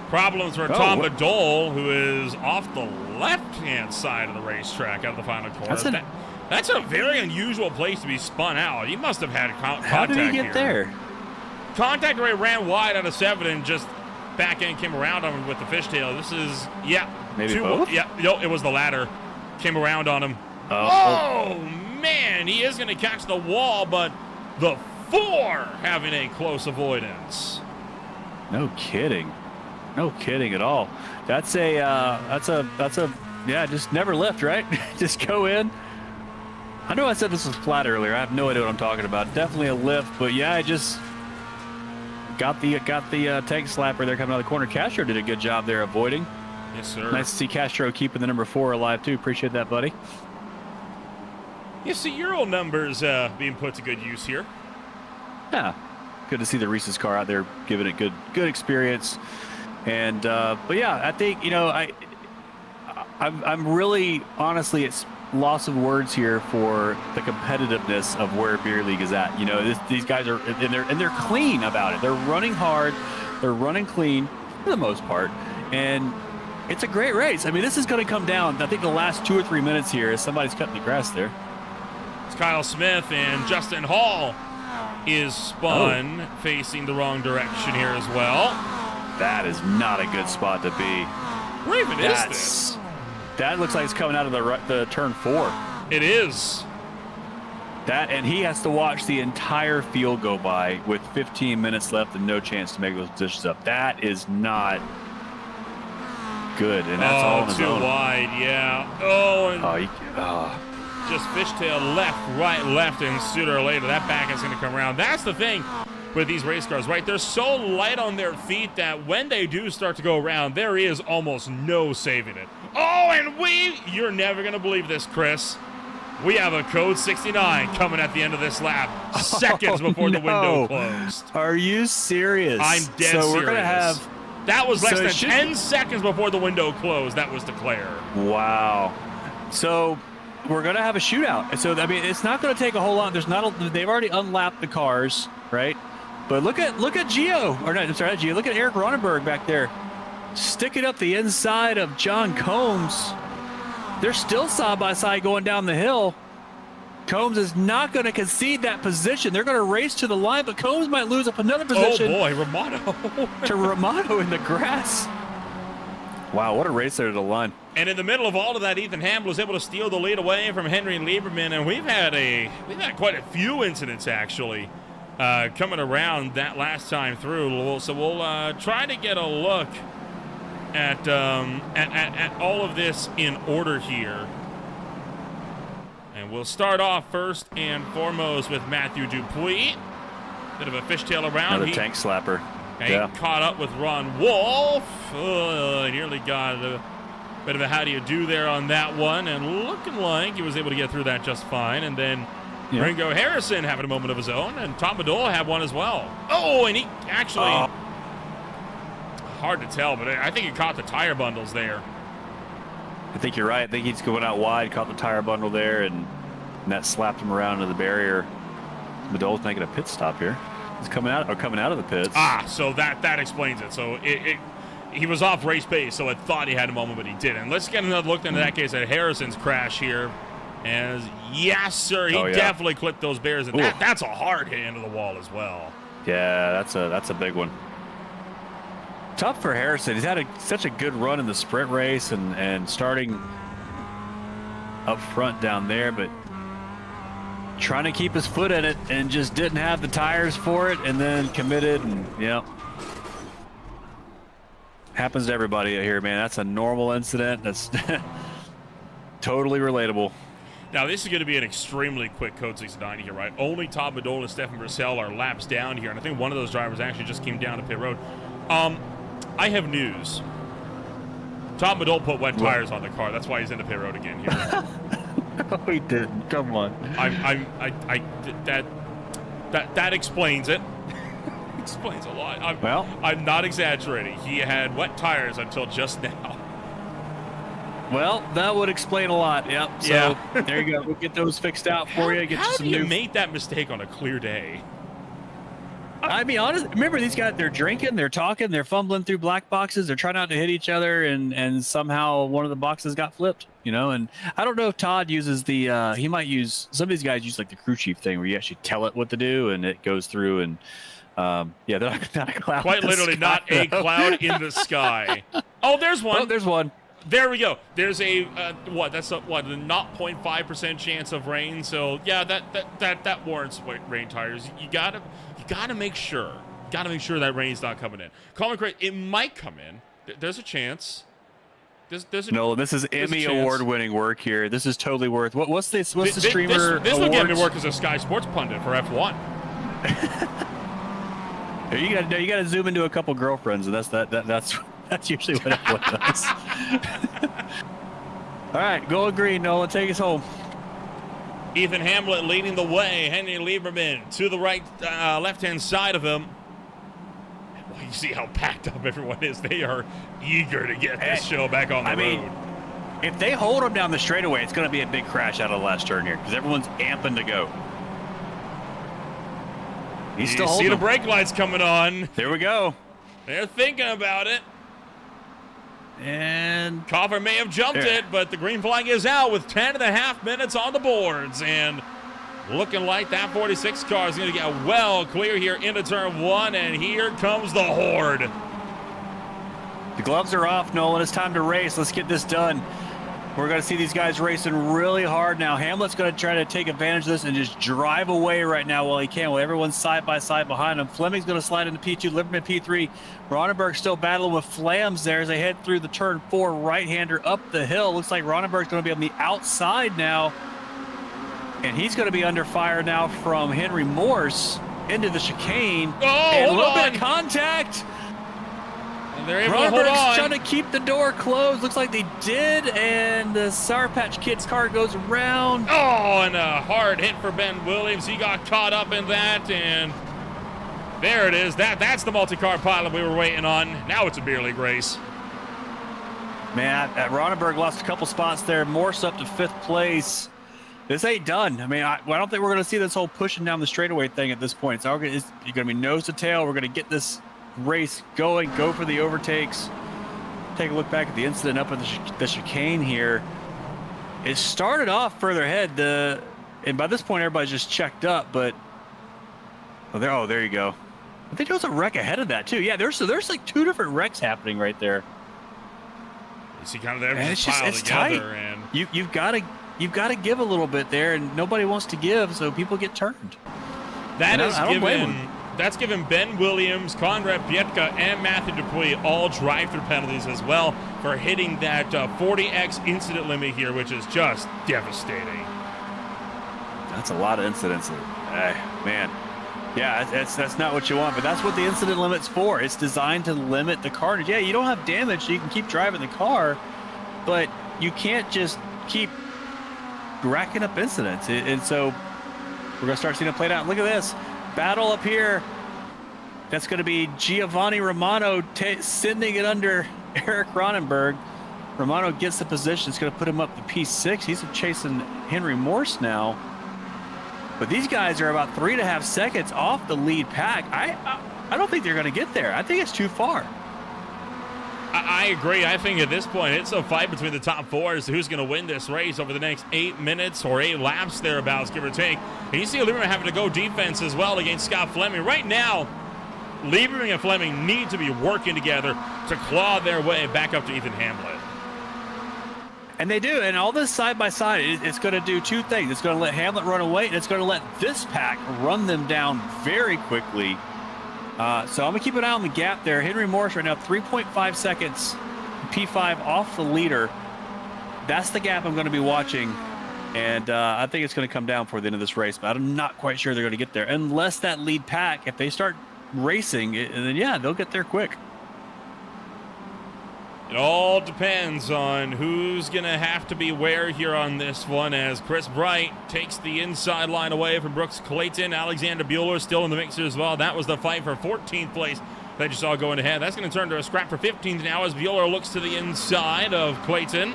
Problems for Tom Badol, who is off the left-hand side of the racetrack out of the final corner. That's a very unusual place to be spun out. He must have had contact. How did he get here. there? Contact where he ran wide out of 7 and just back end came around on him with the fishtail. This is, Maybe both? It was the latter. Came around on him. Oh, man, he is going to catch the wall, but the 4 having a close avoidance. No kidding at all. That's just never lift, right? Just go in. I know I said this was flat earlier. I have no idea what I'm talking about. Definitely a lift, but yeah, I just got the tank slapper there coming out of the corner. Castro did a good job there avoiding. Yes, sir. Nice to see Castro keeping the number 4 alive too. Appreciate that, buddy. You see Euro numbers being put to good use here. Yeah, good to see the Reese's car out there giving it good experience. And but yeah, I think I'm really honestly it's loss of words here for the competitiveness of where beer league is at. These guys are and they're clean about it. They're running hard, they're running clean for the most part, and it's a great race. I mean, this is going to come down. I think the last 2 or 3 minutes here as somebody's cutting the grass there. It's Kyle Smith, and Justin Hall is spun facing the wrong direction here as well. That is not a good spot to be. Where even is this? That looks like it's coming out of the turn 4. It is. And he has to watch the entire field go by with 15 minutes left and no chance to make those positions up. That is not good, and that's all on his too own. Wide, yeah. Just fishtail left, and sooner or later that back is going to come around. That's the thing with these race cars, right? They're so light on their feet that when they do start to go around, there is almost no saving it. And you're never going to believe this, Chris. We have a code 69 coming at the end of this lap, seconds before the window closed. Are you serious? I'm dead serious. So we're going to have... That was less than 10 seconds before the window closed. That was declared. Wow. So we're gonna have a shootout. So I mean, it's not gonna take a whole lot. They've already unlapped the cars, right? But look at Gio, or not? I'm sorry, not Gio. Look at Eric Ronenberg back there, sticking up the inside of John Combs. They're still side by side going down the hill. Combs is not going to concede that position. They're going to race to the line, but Combs might lose up another position. Oh boy, Romano. To Romano in the grass. Wow, what a race there to the line. And in the middle of all of that, Ethan Hamel was able to steal the lead away from Henry Lieberman, and we've had quite a few incidents actually coming around that last time through. So we'll try to get a look at all of this in order here. And we'll start off first and foremost with Matthew Dupuis. Bit of a fishtail around. Another tank slapper. He caught up with Ron Wolf. Nearly got a bit of a how do you do there on that one. And looking like he was able to get through that just fine. And then Ringo Harrison having a moment of his own. And Tom Bedolla had one as well. Oh, and he actually... Hard to tell, but I think he caught the tire bundles there. I think you're right. I think he's going out wide, caught the tire bundle there, and that slapped him around to the barrier. Bedolla's making a pit stop here. He's coming out of the pits. So that explains it. So he was off race pace, so I thought he had a moment, but he didn't. Let's get another look into that case at Harrison's crash here. And yes, sir, he definitely clipped those bears, and that's a hard hit into the wall as well. Yeah, that's a big one. Tough for Harrison. He's had such a good run in the sprint race and starting up front down there, but trying to keep his foot in it and just didn't have the tires for it, and then committed, and happens to everybody here, man. That's a normal incident. That's totally relatable. Now, this is going to be an extremely quick Code 690 here, right? Only Tom Bedolla and Stefan Brissell are laps down here, and I think one of those drivers actually just came down to pit road. I have news. Tom Bedolla put wet tires on the car. That's why he's in the pit road again here. No, he didn't. Come on. That explains it. Explains a lot. I'm not exaggerating. He had wet tires until just now. Well, that would explain a lot. Yep. So there you go. We'll get those fixed out for you. Get how you some do you new... make that mistake on a clear day? I mean, honestly, remember these guys, they're drinking, they're talking, they're fumbling through black boxes, they're trying not to hit each other, and somehow one of the boxes got flipped, and I don't know if Todd uses the, he might use, some of these guys use like the crew chief thing where you actually tell it what to do and it goes through, and they're not a cloud. Quite literally not a cloud in the sky. Oh, there's one. Oh, there's one. There we go. There's a, that's a 0.5% chance of rain. So yeah, that warrants rain tires. You gotta make sure. Gotta make sure that rain's not coming in. Colin Craig, it might come in. There's a chance. No, this is Emmy award-winning work here. This is totally worth. What's this? What's the streamer? This will get me work as a Sky Sports pundit for F1. You gotta zoom into a couple girlfriends, and that's usually what F1 does. All right, going green, Nolan, take us home. Ethan Hamlet leading the way. Henry Lieberman to the right, left-hand side of him. Well, you see how packed up everyone is. They are eager to get this show back on the road. If they hold them down the straightaway, it's going to be a big crash out of the last turn here because everyone's amping to go. He's still holding. See the brake lights coming on. There we go. They're thinking about it. And Coffer may have jumped it, but the green flag is out with 10.5 minutes on the boards. And looking like that 46 car is going to get well clear here into turn one. And here comes the horde. The gloves are off, Nolan. It's time to race. Let's get this done. We're going to see these guys racing really hard now. Hamlet's going to try to take advantage of this and just drive away right now while he can, while everyone's side by side behind him. Fleming's going to slide into P2, Lieberman P3. Ronenberg still battling with Flams there as they head through the turn four right-hander up the hill. Looks like Ronenberg's going to be on the outside now. And he's going to be under fire now from Henry Morse into the chicane. Oh, and a little hold bit of contact. And they're able to hold on. Trying to keep the door closed. Looks like they did, and the Sour Patch Kids car goes around. Oh, and a hard hit for Ben Williams. He got caught up in that, and there it is. That's the multi-car pilot we were waiting on. Now it's a beer league race. Man, Ronenberg lost a couple spots there. Morse up to 5th place. This ain't done. I mean, I don't think we're going to see this whole pushing down the straightaway thing at this point. It's going to be nose to tail. We're going to get this race going, go for the overtakes. Take a look back at the incident up at the chicane here. It started off further ahead, and by this point, everybody's just checked up, but there you go. I think there was a wreck ahead of that, too. Yeah, there's like 2 different wrecks happening right there. You see kind of there, it's piled just together. tight. And You've got to give a little bit there, and nobody wants to give, so people get turned. That's given Ben Williams, Konrad Pietka, and Matthew Dupuy all drive-through penalties as well for hitting that 40x incident limit here, which is just devastating. That's a lot of incidents. Man. Yeah, that's not what you want, but that's what the incident limit's for. It's designed to limit the carnage. Yeah, you don't have damage, so you can keep driving the car, but you can't just keep racking up incidents. And so we're going to start seeing it played out. Look at this. Battle up here. That's going to be Giovanni Romano sending it under Eric Ronenberg. Romano gets the position. It's going to put him up to P6. He's chasing Henry Morse now. But these guys are about 3.5 seconds off the lead pack. I don't think they're going to get there. I think it's too far. I agree. I think at this point, it's a fight between the top 4 as to who's going to win this race over the next 8 minutes or 8 laps thereabouts, give or take. And you see Lieberman having to go defense as well against Scott Fleming. Right now, Lieberman and Fleming need to be working together to claw their way back up to Ethan Hamlet. And they do. And all this side by side, it's going to do 2 things. It's going to let Hamlet run away, and it's going to let this pack run them down very quickly. So I'm going to keep an eye on the gap there. Henry Morris right now, 3.5 seconds, P5 off the leader. That's the gap I'm going to be watching. And I think it's going to come down for the end of this race, but I'm not quite sure they're going to get there. Unless that lead pack, if they start racing, then yeah, they'll get there quick. It all depends on who's going to have to be where here on this one, as Chris Bright takes the inside line away from Brooks Clayton. Alexander Bueller still in the mixer as well. That was the fight for 14th place that you saw going ahead. That's going to turn to a scrap for 15th now as Bueller looks to the inside of Clayton.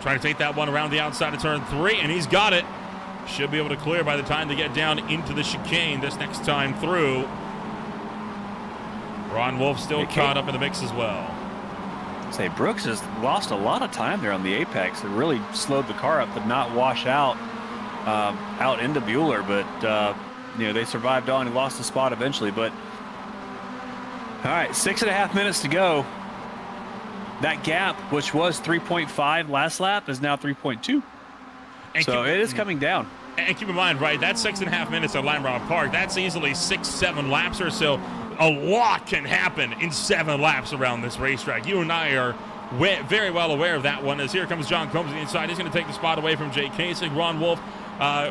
Trying to take that one around the outside of turn 3, and he's got it. Should be able to clear by the time they get down into the chicane this next time through. Ron Wolf still caught up in the mix as well. Say Brooks has lost a lot of time there on the apex. It really slowed the car up to not wash out into Bueller, but they survived on and lost the spot eventually. But all right, 6.5 minutes to go. That gap, which was 3.5 last lap, is now 3.2. So it is coming down. And keep in mind, right, that's 6.5 minutes at Lime Rock Park. That's easily 6-7 laps or so. A lot can happen in 7 laps around this racetrack. You and I are very well aware of that one, as here comes John Combs on the inside. He's going to take the spot away from Jay Kasich. Ron Wolf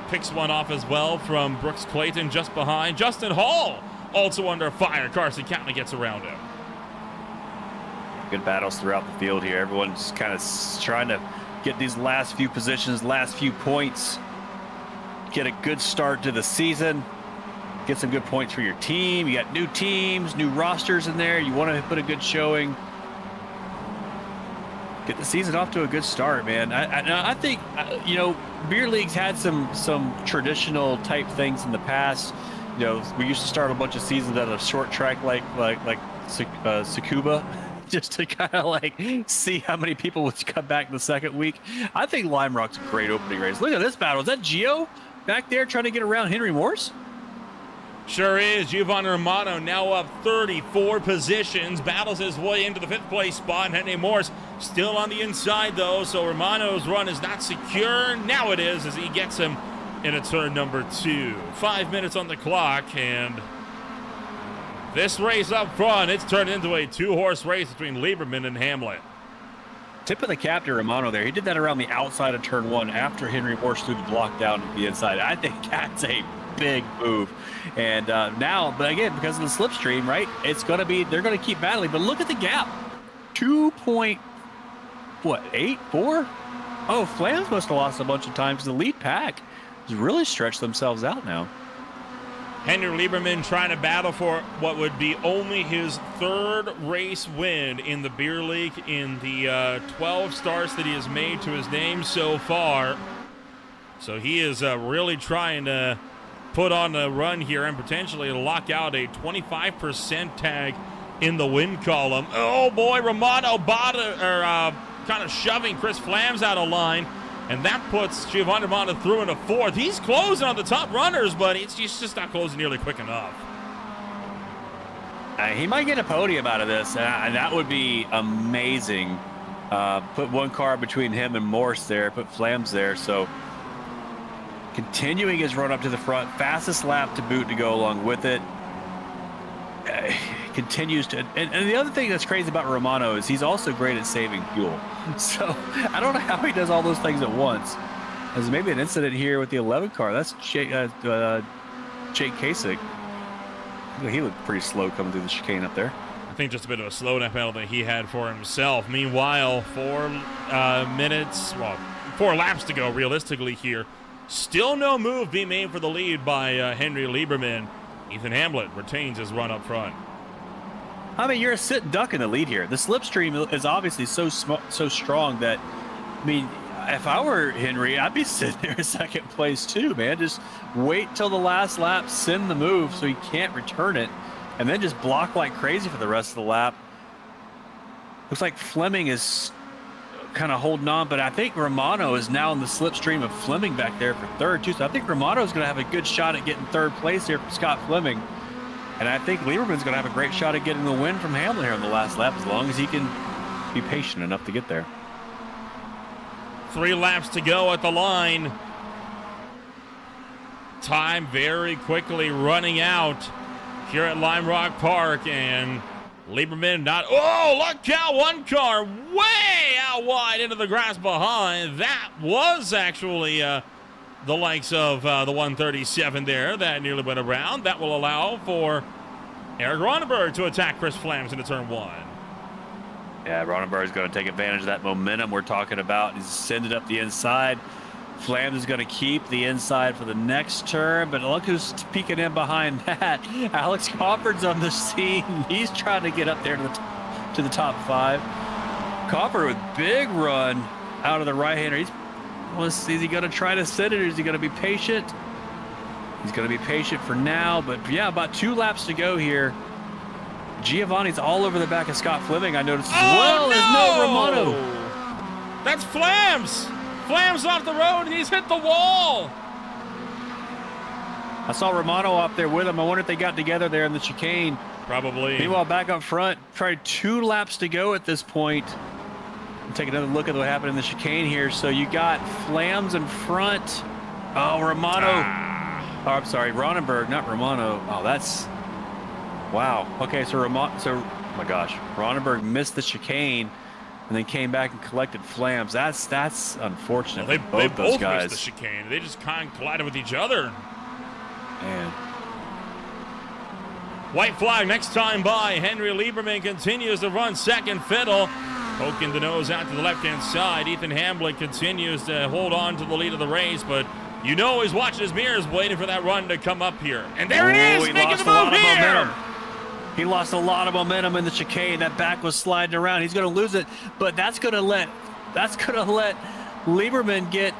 picks one off as well from Brooks Clayton just behind. Justin Hall also under fire. Carson County gets around him. Good battles throughout the field here. Everyone's kind of trying to get these last few positions, last few points, get a good start to the season. Get some good points for your team. You got new teams, new rosters in there. You want to put a good showing. Get the season off to a good start, man. I think, beer leagues had some traditional type things in the past. We used to start a bunch of seasons at a short track like Tsukuba, just to kind of see how many people would come back the second week. I think Lime Rock's a great opening race. Look at this battle. Is that Gio back there trying to get around Henry Morse? Sure is. Giovanni Romano now up 34 positions, battles his way into the 5th place spot. Henry Morse still on the inside, though, so Romano's run is not secure. Now it is, as he gets him into turn number 2. 5 minutes on the clock, and this race up front, it's turned into a 2-horse race between Lieberman and Hamlet. Tip of the cap to Romano there. He did that around the outside of turn 1 after Henry Morse threw the block down to the inside. I think that's a big move. And now, but again, because of the slipstream, right, they're going to keep battling. But look at the gap. 2.84? Oh, Flams must have lost a bunch of times. The lead pack has really stretched themselves out now. Henry Lieberman trying to battle for what would be only his 3rd race win in the beer league in the 12 starts that he has made to his name so far. So he is really trying to put on a run here and potentially lock out a 25% tag in the win column. Oh boy, Romano kind of shoving Chris Flams out of line, and that puts Giovanni Romano through into fourth. He's closing on the top runners, but it's just not closing nearly quick enough. He might get a podium out of this, and that would be amazing. Put one car between him and Morse there, put Flams there. So continuing his run up to the front, fastest lap to boot to go along with it. Continues to, and the other thing that's crazy about Romano is he's also great at saving fuel. So I don't know how he does all those things at once. There's maybe an incident here with the 11 car. That's Jake Kasich. He looked pretty slow coming through the chicane up there. I think just a bit of a slowdown penalty he had for himself. Meanwhile, 4 laps to go realistically here. Still no move being made for the lead by Henry Lieberman. Ethan Hamlet retains his run up front. I mean, you're a sit duck in the lead here. The slipstream is obviously so strong that, I mean, if I were Henry, I'd be sitting there in second place too, man. Just wait till the last lap, send the move so he can't return it, and then just block like crazy for the rest of the lap. Looks like Fleming is kind of holding on, but I think Romano is now in the slipstream of Fleming back there for third too. So I think Romano is going to have a good shot at getting third place here from Scott Fleming. And I think Lieberman's going to have a great shot at getting the win from Hamlin here on the last lap, as long as he can be patient enough to get there. 3 laps to go at the line. Time very quickly running out here at Lime Rock Park, and Lieberman not, oh, look out, one car way out wide into the grass behind. That was actually the likes of the 137 there that nearly went around. That will allow for Eric Ronenberg to attack Chris Flams into turn 1. Yeah, Ronenberg is going to take advantage of that momentum we're talking about. He's sending up the inside. Flams is going to keep the inside for the next turn, but look who's peeking in behind that. Alex Crawford's on the scene. He's trying to get up there to the top 5. Crawford with big run out of the right-hander. Is he going to try to sit it, or is he going to be patient? He's going to be patient for now, but yeah, about 2 laps to go here. Giovanni's all over the back of Scott Fleming, I noticed, as well as no Romano. That's Flams. Flams off the road, and he's hit the wall. I saw Romano up there with him. I wonder if they got together there in the chicane. Probably. Meanwhile, back up front, probably 2 laps to go at this point. Take another look at what happened in the chicane here. So you got Flams in front. Oh, Romano. Oh, I'm sorry, Ronenberg, not Romano. Oh, that's, wow. Okay, so oh my gosh, Ronenberg missed the chicane and then came back and collected Flams. That's unfortunate. Well, they both guys missed the chicane. They just kind of collided with each other. Man. White flag next time by. Henry Lieberman continues to run second fiddle. Poking the nose out to the left-hand side. Ethan Hamlet continues to hold on to the lead of the race, but you know he's watching his mirrors, waiting for that run to come up here. And there it is, making the move here. Momentum. He lost a lot of momentum in the chicane. That back was sliding around. He's going to lose it, but that's going to let Lieberman get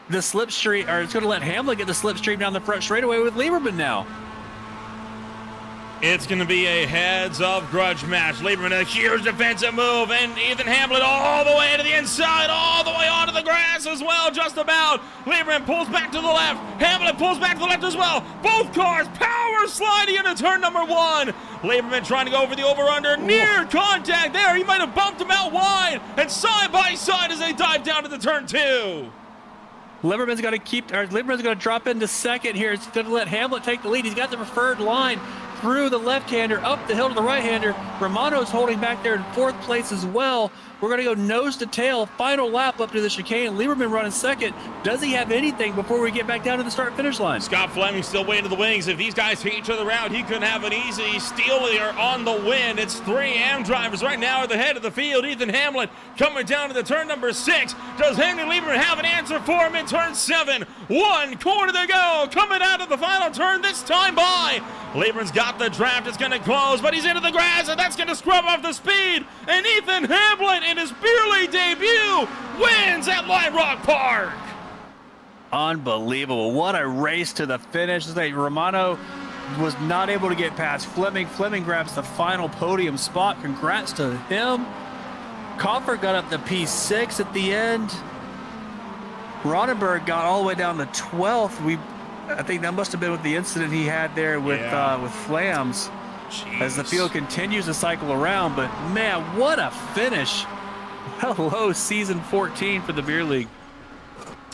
the slipstream, or it's going to let Hamlet get the slipstream down the front straightaway with Lieberman now. It's going to be a heads-up grudge match. Lieberman, a huge defensive move, and Ethan Hamlet all the way to the inside, all the way onto the grass as well, just about. Lieberman pulls back to the left. Hamlet pulls back to the left as well. Both cars power sliding into turn number 1. Lieberman trying to go for the over-under. Near contact there. He might have bumped him out wide, and side by side as they dive down to the turn 2. Lieberman's going to drop into second here. It's going to let Hamlet take the lead. He's got the preferred line through the left-hander, up the hill to the right-hander. Romano's holding back there in 4th place as well. We're going to go nose to tail, final lap up to the chicane. Lieberman running second. Does he have anything before we get back down to the start-finish line? Scott Fleming still waiting to the wings. If these guys hit each other out, he could have an easy steal here on the win. It's 3 AM drivers right now at the head of the field. Ethan Hamlet coming down to the turn number 6. Does Henry Lieberman have an answer for him in turn 7? 1 corner to go. Coming out of the final turn this time by. Lieberman's got the draft. It's going to close, but he's into the grass, and that's going to scrub off the speed. And Ethan Hamlet in his beer league debut wins at Lime Rock Park. Unbelievable. What a race to the finish. Romano was not able to get past Fleming. Fleming grabs the final podium spot. Congrats to him. Coffer got up to P6 at the end. Ronenberg got all the way down to 12th. I think that must have been with the incident he had there with Flams. Jeez. As the field continues to cycle around. But man, what a finish. Hello, season 14 for the beer league.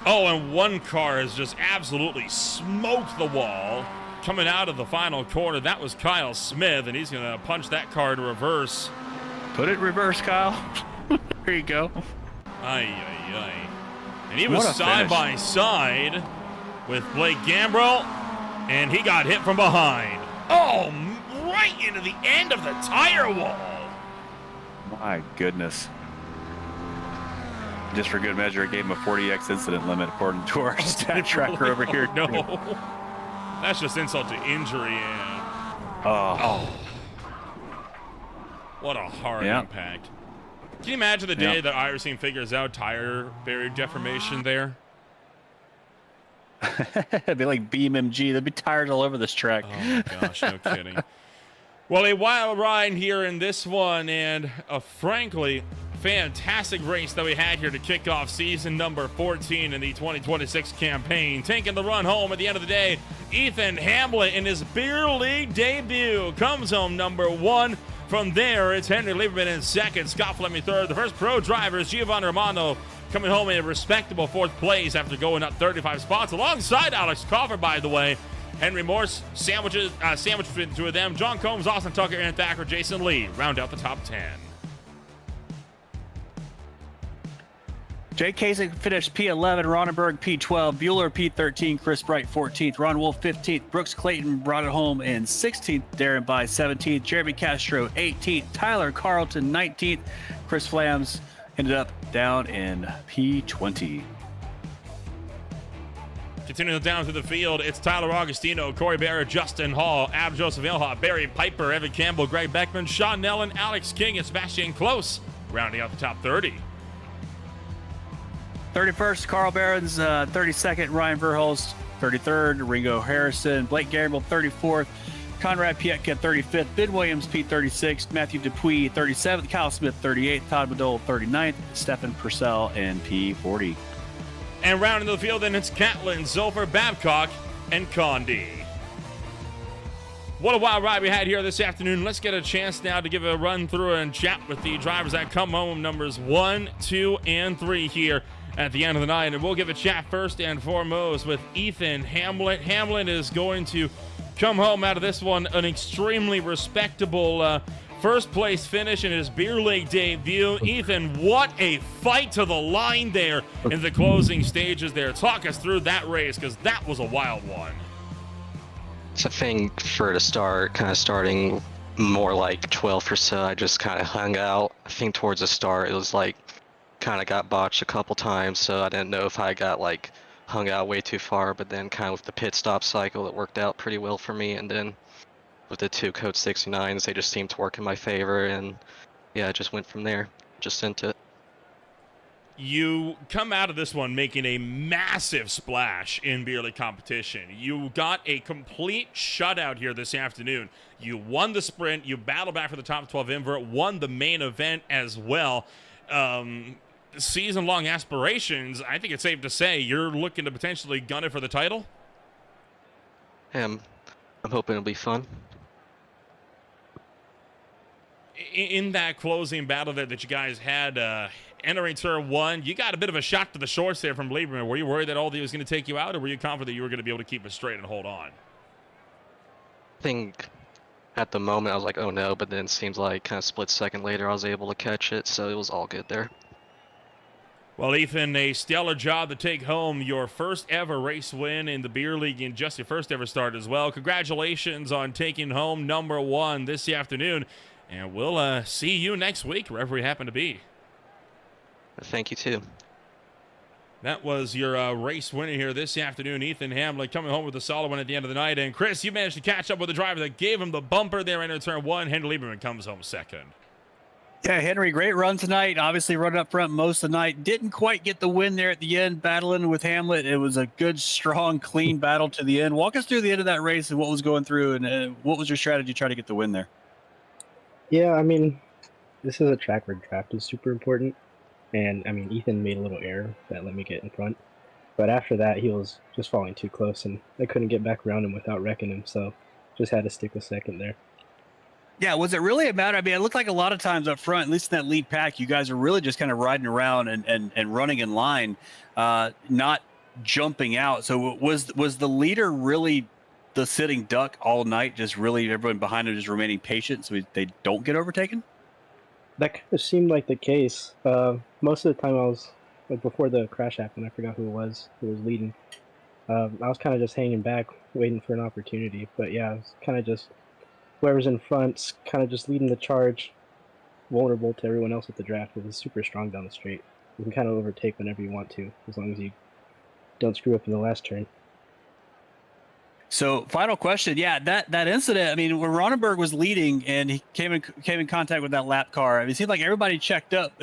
Oh, and one car has just absolutely smoked the wall coming out of the final corner. That was Kyle Smith, and he's going to punch that car to reverse. Put it in reverse, Kyle. There you go. Ay, ay, ay. And he was side by side with Blake Gambrell, and he got hit from behind. Oh, right into the end of the tire wall. My goodness. Just for good measure, it gave him a 40x incident limit according to our stat tracker over here. No, that's just insult to injury. And what a hard impact. Can you imagine the day that iRacing figures out tire barrier deformation there? It'd be like BMMG. They'd be tires all over this track. Oh my gosh, no kidding. Well, a wild ride here in this one, and a frankly fantastic race that we had here to kick off season number 14 in the 2026 campaign. Taking the run home at the end of the day, Ethan Hamlet in his beer league debut comes home number 1. From there, it's Henry Lieberman in second, Scott Fleming third. The first pro drivers, Giovanni Romano, coming home in a respectable 4th place after going up 35 spots, alongside Alex Coffer, by the way. Henry Morse sandwiched between the two of them. John Combs, Austin Tucker, Aaron Thacker, Jason Lee round out the top 10. Jake Kasich finished P11, Ronenberg P12, Bueller P13, Chris Bright 14th, Ron Wolf 15th, Brooks Clayton brought it home in 16th, Darren By 17th, Jeremy Castro 18th, Tyler Carlton 19th, Chris Flams ended up down in P20. Continuing down through the field, it's Tyler Augustino, Corey Barrett, Justin Hall, Ab Joseph Ilha, Barry Piper, Evan Campbell, Greg Beckman, Sean Nellen, Alex King, and Sebastian Close, rounding out the top 30. 31st, Carl Behrens, 32nd, Ryan Verhulst, 33rd, Ringo Harrison, Blake Gamble, 34th, Conrad Pietka, 35th, Ben Williams, P36th, Matthew Dupuis, 37th, Kyle Smith, 38th, Todd Madole, 39th, Stefan Purcell, and P40. And rounding the field, then it's Catlin, Zolfer, Babcock, and Condi. What a wild ride we had here this afternoon. Let's get a chance now to give a run through and chat with the drivers that come home, numbers 1, 2, and 3 here at the end of the night. And we'll give a chat first and foremost with Ethan Hamlet. Hamlet is going to come home out of this one an extremely respectable first place finish in his beer league debut. Ethan, what a fight to the line there in the closing stages there. Talk us through that race, because that was a wild one. So I think for the start, kind of starting more like 12th or so, I just kind of hung out. I think towards the start, it was like kind of got botched a couple times, so I didn't know if I got like hung out way too far, but then kind of with the pit stop cycle, it worked out pretty well for me. And then with the 2 Code 69s, they just seemed to work in my favor, and yeah, I just went from there, just sent it. You come out of this one making a massive splash in beer league competition. You got a complete shutout here this afternoon. You won the sprint, you battled back for the top 12 invert, won the main event as well. Season-long aspirations, I think it's safe to say you're looking to potentially gun it for the title? I'm hoping it'll be fun. In that closing battle there that you guys had entering turn 1, you got a bit of a shot to the shorts there from Lieberman. Were you worried that Aldi was going to take you out, or were you confident that you were going to be able to keep it straight and hold on? I think at the moment I was like, oh no, but then it seems like kind of split second later I was able to catch it, so it was all good there. Well, Ethan, a stellar job to take home your first ever race win in the beer league and just your first ever start as well. Congratulations on taking home number 1 this afternoon, and we'll see you next week wherever we happen to be. Thank you too. That was your race winner here this afternoon, Ethan Hamlet, coming home with a solid one at the end of the night. And Chris, you managed to catch up with the driver that gave him the bumper there in turn 1. Henry Lieberman comes home second. Yeah, Henry, great run tonight. Obviously running up front most of the night. Didn't quite get the win there at the end, battling with Hamlet. It was a good, strong, clean battle to the end. Walk us through the end of that race and what was going through, and what was your strategy to try to get the win there? Yeah, I mean, this is a track where draft is super important. And, I mean, Ethan made a little error that let me get in front. But after that, he was just falling too close, and I couldn't get back around him without wrecking him, so just had to stick with second there. Yeah, was it really a matter? I mean, it looked like a lot of times up front, at least in that lead pack, you guys are really just kind of riding around and running in line, not jumping out. So was the leader really the sitting duck all night, just really everyone behind him just remaining patient so they don't get overtaken? That kind of seemed like the case. Most of the time I was, like before the crash happened, I forgot who was leading. I was kind of just hanging back, waiting for an opportunity. But yeah, it was kind of just whoever's in front, kind of just leading the charge, vulnerable to everyone else with the draft. It was super strong down the straight. You can kind of overtake whenever you want to, as long as you don't screw up in the last turn. So, final question. Yeah, that incident. I mean, when Ronenberg was leading and he came in contact with that lap car, I mean, it seemed like everybody checked up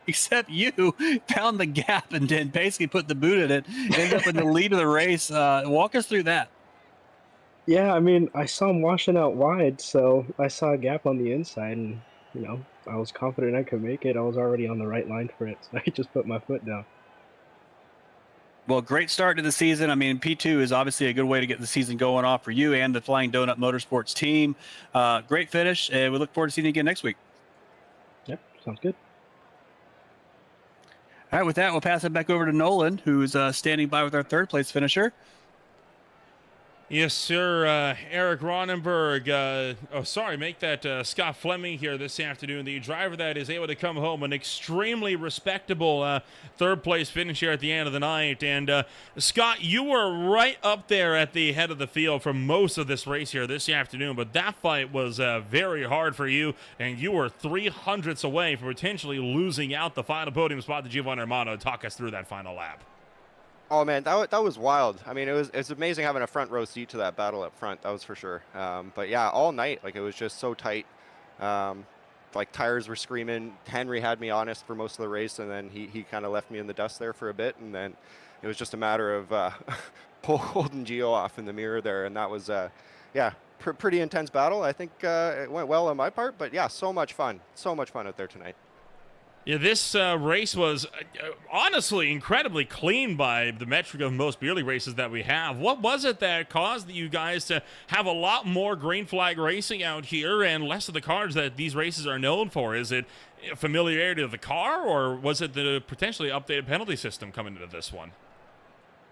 except you. Found the gap and then basically put the boot in it. Ended up in the lead of the race. Walk us through that. Yeah, I mean, I saw him washing out wide, so I saw a gap on the inside, and I was confident I could make it. I was already on the right line for it, so I just put my foot down. Well, great start to the season. I mean, P2 is obviously a good way to get the season going off for you and the Flying Donut Motorsports team. Great finish, and we look forward to seeing you again next week. Yep, sounds good. All right, with that, we'll pass it back over to Nolan, who's standing by with our third place finisher. Yes, sir. Eric Ronenberg. Make that Scott Fleming here this afternoon. The driver that is able to come home an extremely respectable third place finish here at the end of the night. And Scott, you were right up there at the head of the field for most of this race here this afternoon, but that fight was very hard for you, and you were 300ths away from potentially losing out the final podium spot to Giovanni Armano. Talk us through that final lap. Oh man, that was wild. I mean, it's amazing having a front row seat to that battle up front. That was for sure. But yeah, all night, like it was just so tight. Like tires were screaming. Henry had me honest for most of the race, and then he kind of left me in the dust there for a bit, and then it was just a matter of holding Gio off in the mirror there, and that was pretty intense battle. I think it went well on my part, but yeah, so much fun out there tonight. Yeah, this race was honestly incredibly clean by the metric of most beer league races that we have. What was it that caused you guys to have a lot more green flag racing out here and less of the cars that these races are known for? Is it familiarity of the car, or was it the potentially updated penalty system coming into this one?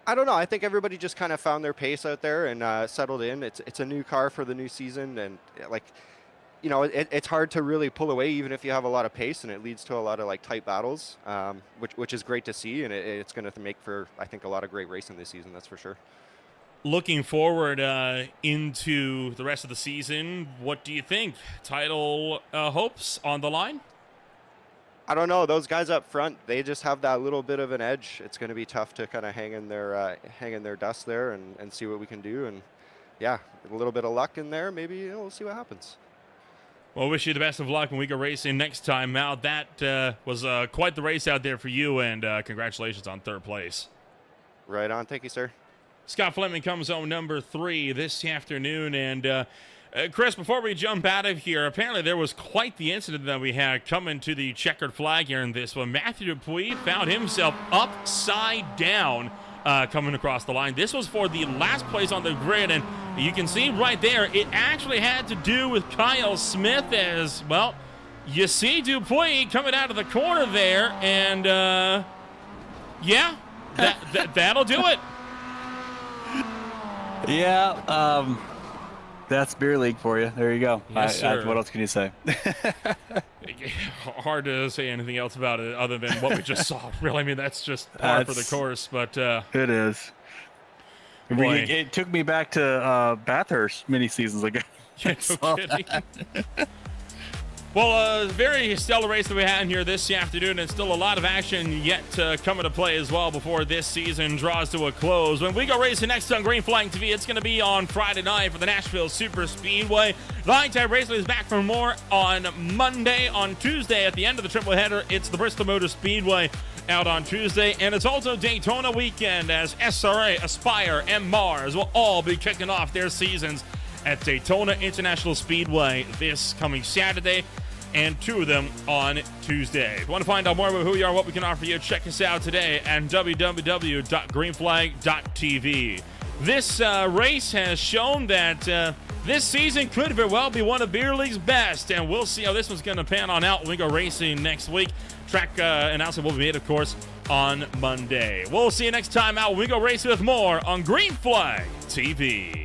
I don't know. I think everybody just kind of found their pace out there and settled in. It's a new car for the new season, and it's hard to really pull away even if you have a lot of pace, and it leads to a lot of like tight battles, which is great to see, and it's going to make for, I think, a lot of great racing this season. That's for sure. Looking forward into the rest of the season, what do you think? Title hopes on the line? I don't know. Those guys up front, they just have that little bit of an edge. It's going to be tough to kind of hang in their dust there and see what we can do. And yeah, a little bit of luck in there. Maybe we'll see what happens. Well, wish you the best of luck when we go racing next time out. That was quite the race out there for you, and congratulations on third place. Right on. Thank you, sir. Scott Fleming comes home number 3 this afternoon. And Chris, before we jump out of here, apparently there was quite the incident that we had coming to the checkered flag here in this one. Matthew Dupuis found himself upside down coming across the line. This was for the last place on the grid, and you can see right there, it actually had to do with Kyle Smith as, well, you see Dupuis coming out of the corner there, and yeah, that'll do it. Yeah, that's beer league for you. There you go. Yes, sir. What else can you say? Hard to say anything else about it other than what we just saw. Really, I mean, that's just par for the course. But it is. Boy. It took me back to Bathurst many seasons ago. Yeah, no kidding. Well, a very stellar race that we had here this afternoon, and still a lot of action yet to come into play as well before this season draws to a close. When we go racing next on Green Flag TV, it's going to be on Friday night for the Nashville Super Speedway. The High-Tide Racing is back for more on Monday. On Tuesday, at the end of the triple header, it's the Bristol Motor Speedway out on Tuesday, and it's also Daytona weekend as SRA, Aspire, and Mars will all be kicking off their seasons at Daytona International Speedway this coming Saturday, and 2 of them on Tuesday. If you want to find out more about who we are, what we can offer you, check us out today at www.greenflag.tv. This race has shown that this season could very well be one of Beer League's best, and we'll see how this one's going to pan on out when we go racing next week. Track announcement will be made, of course, on Monday. We'll see you next time out when we go racing with more on Green Flag TV.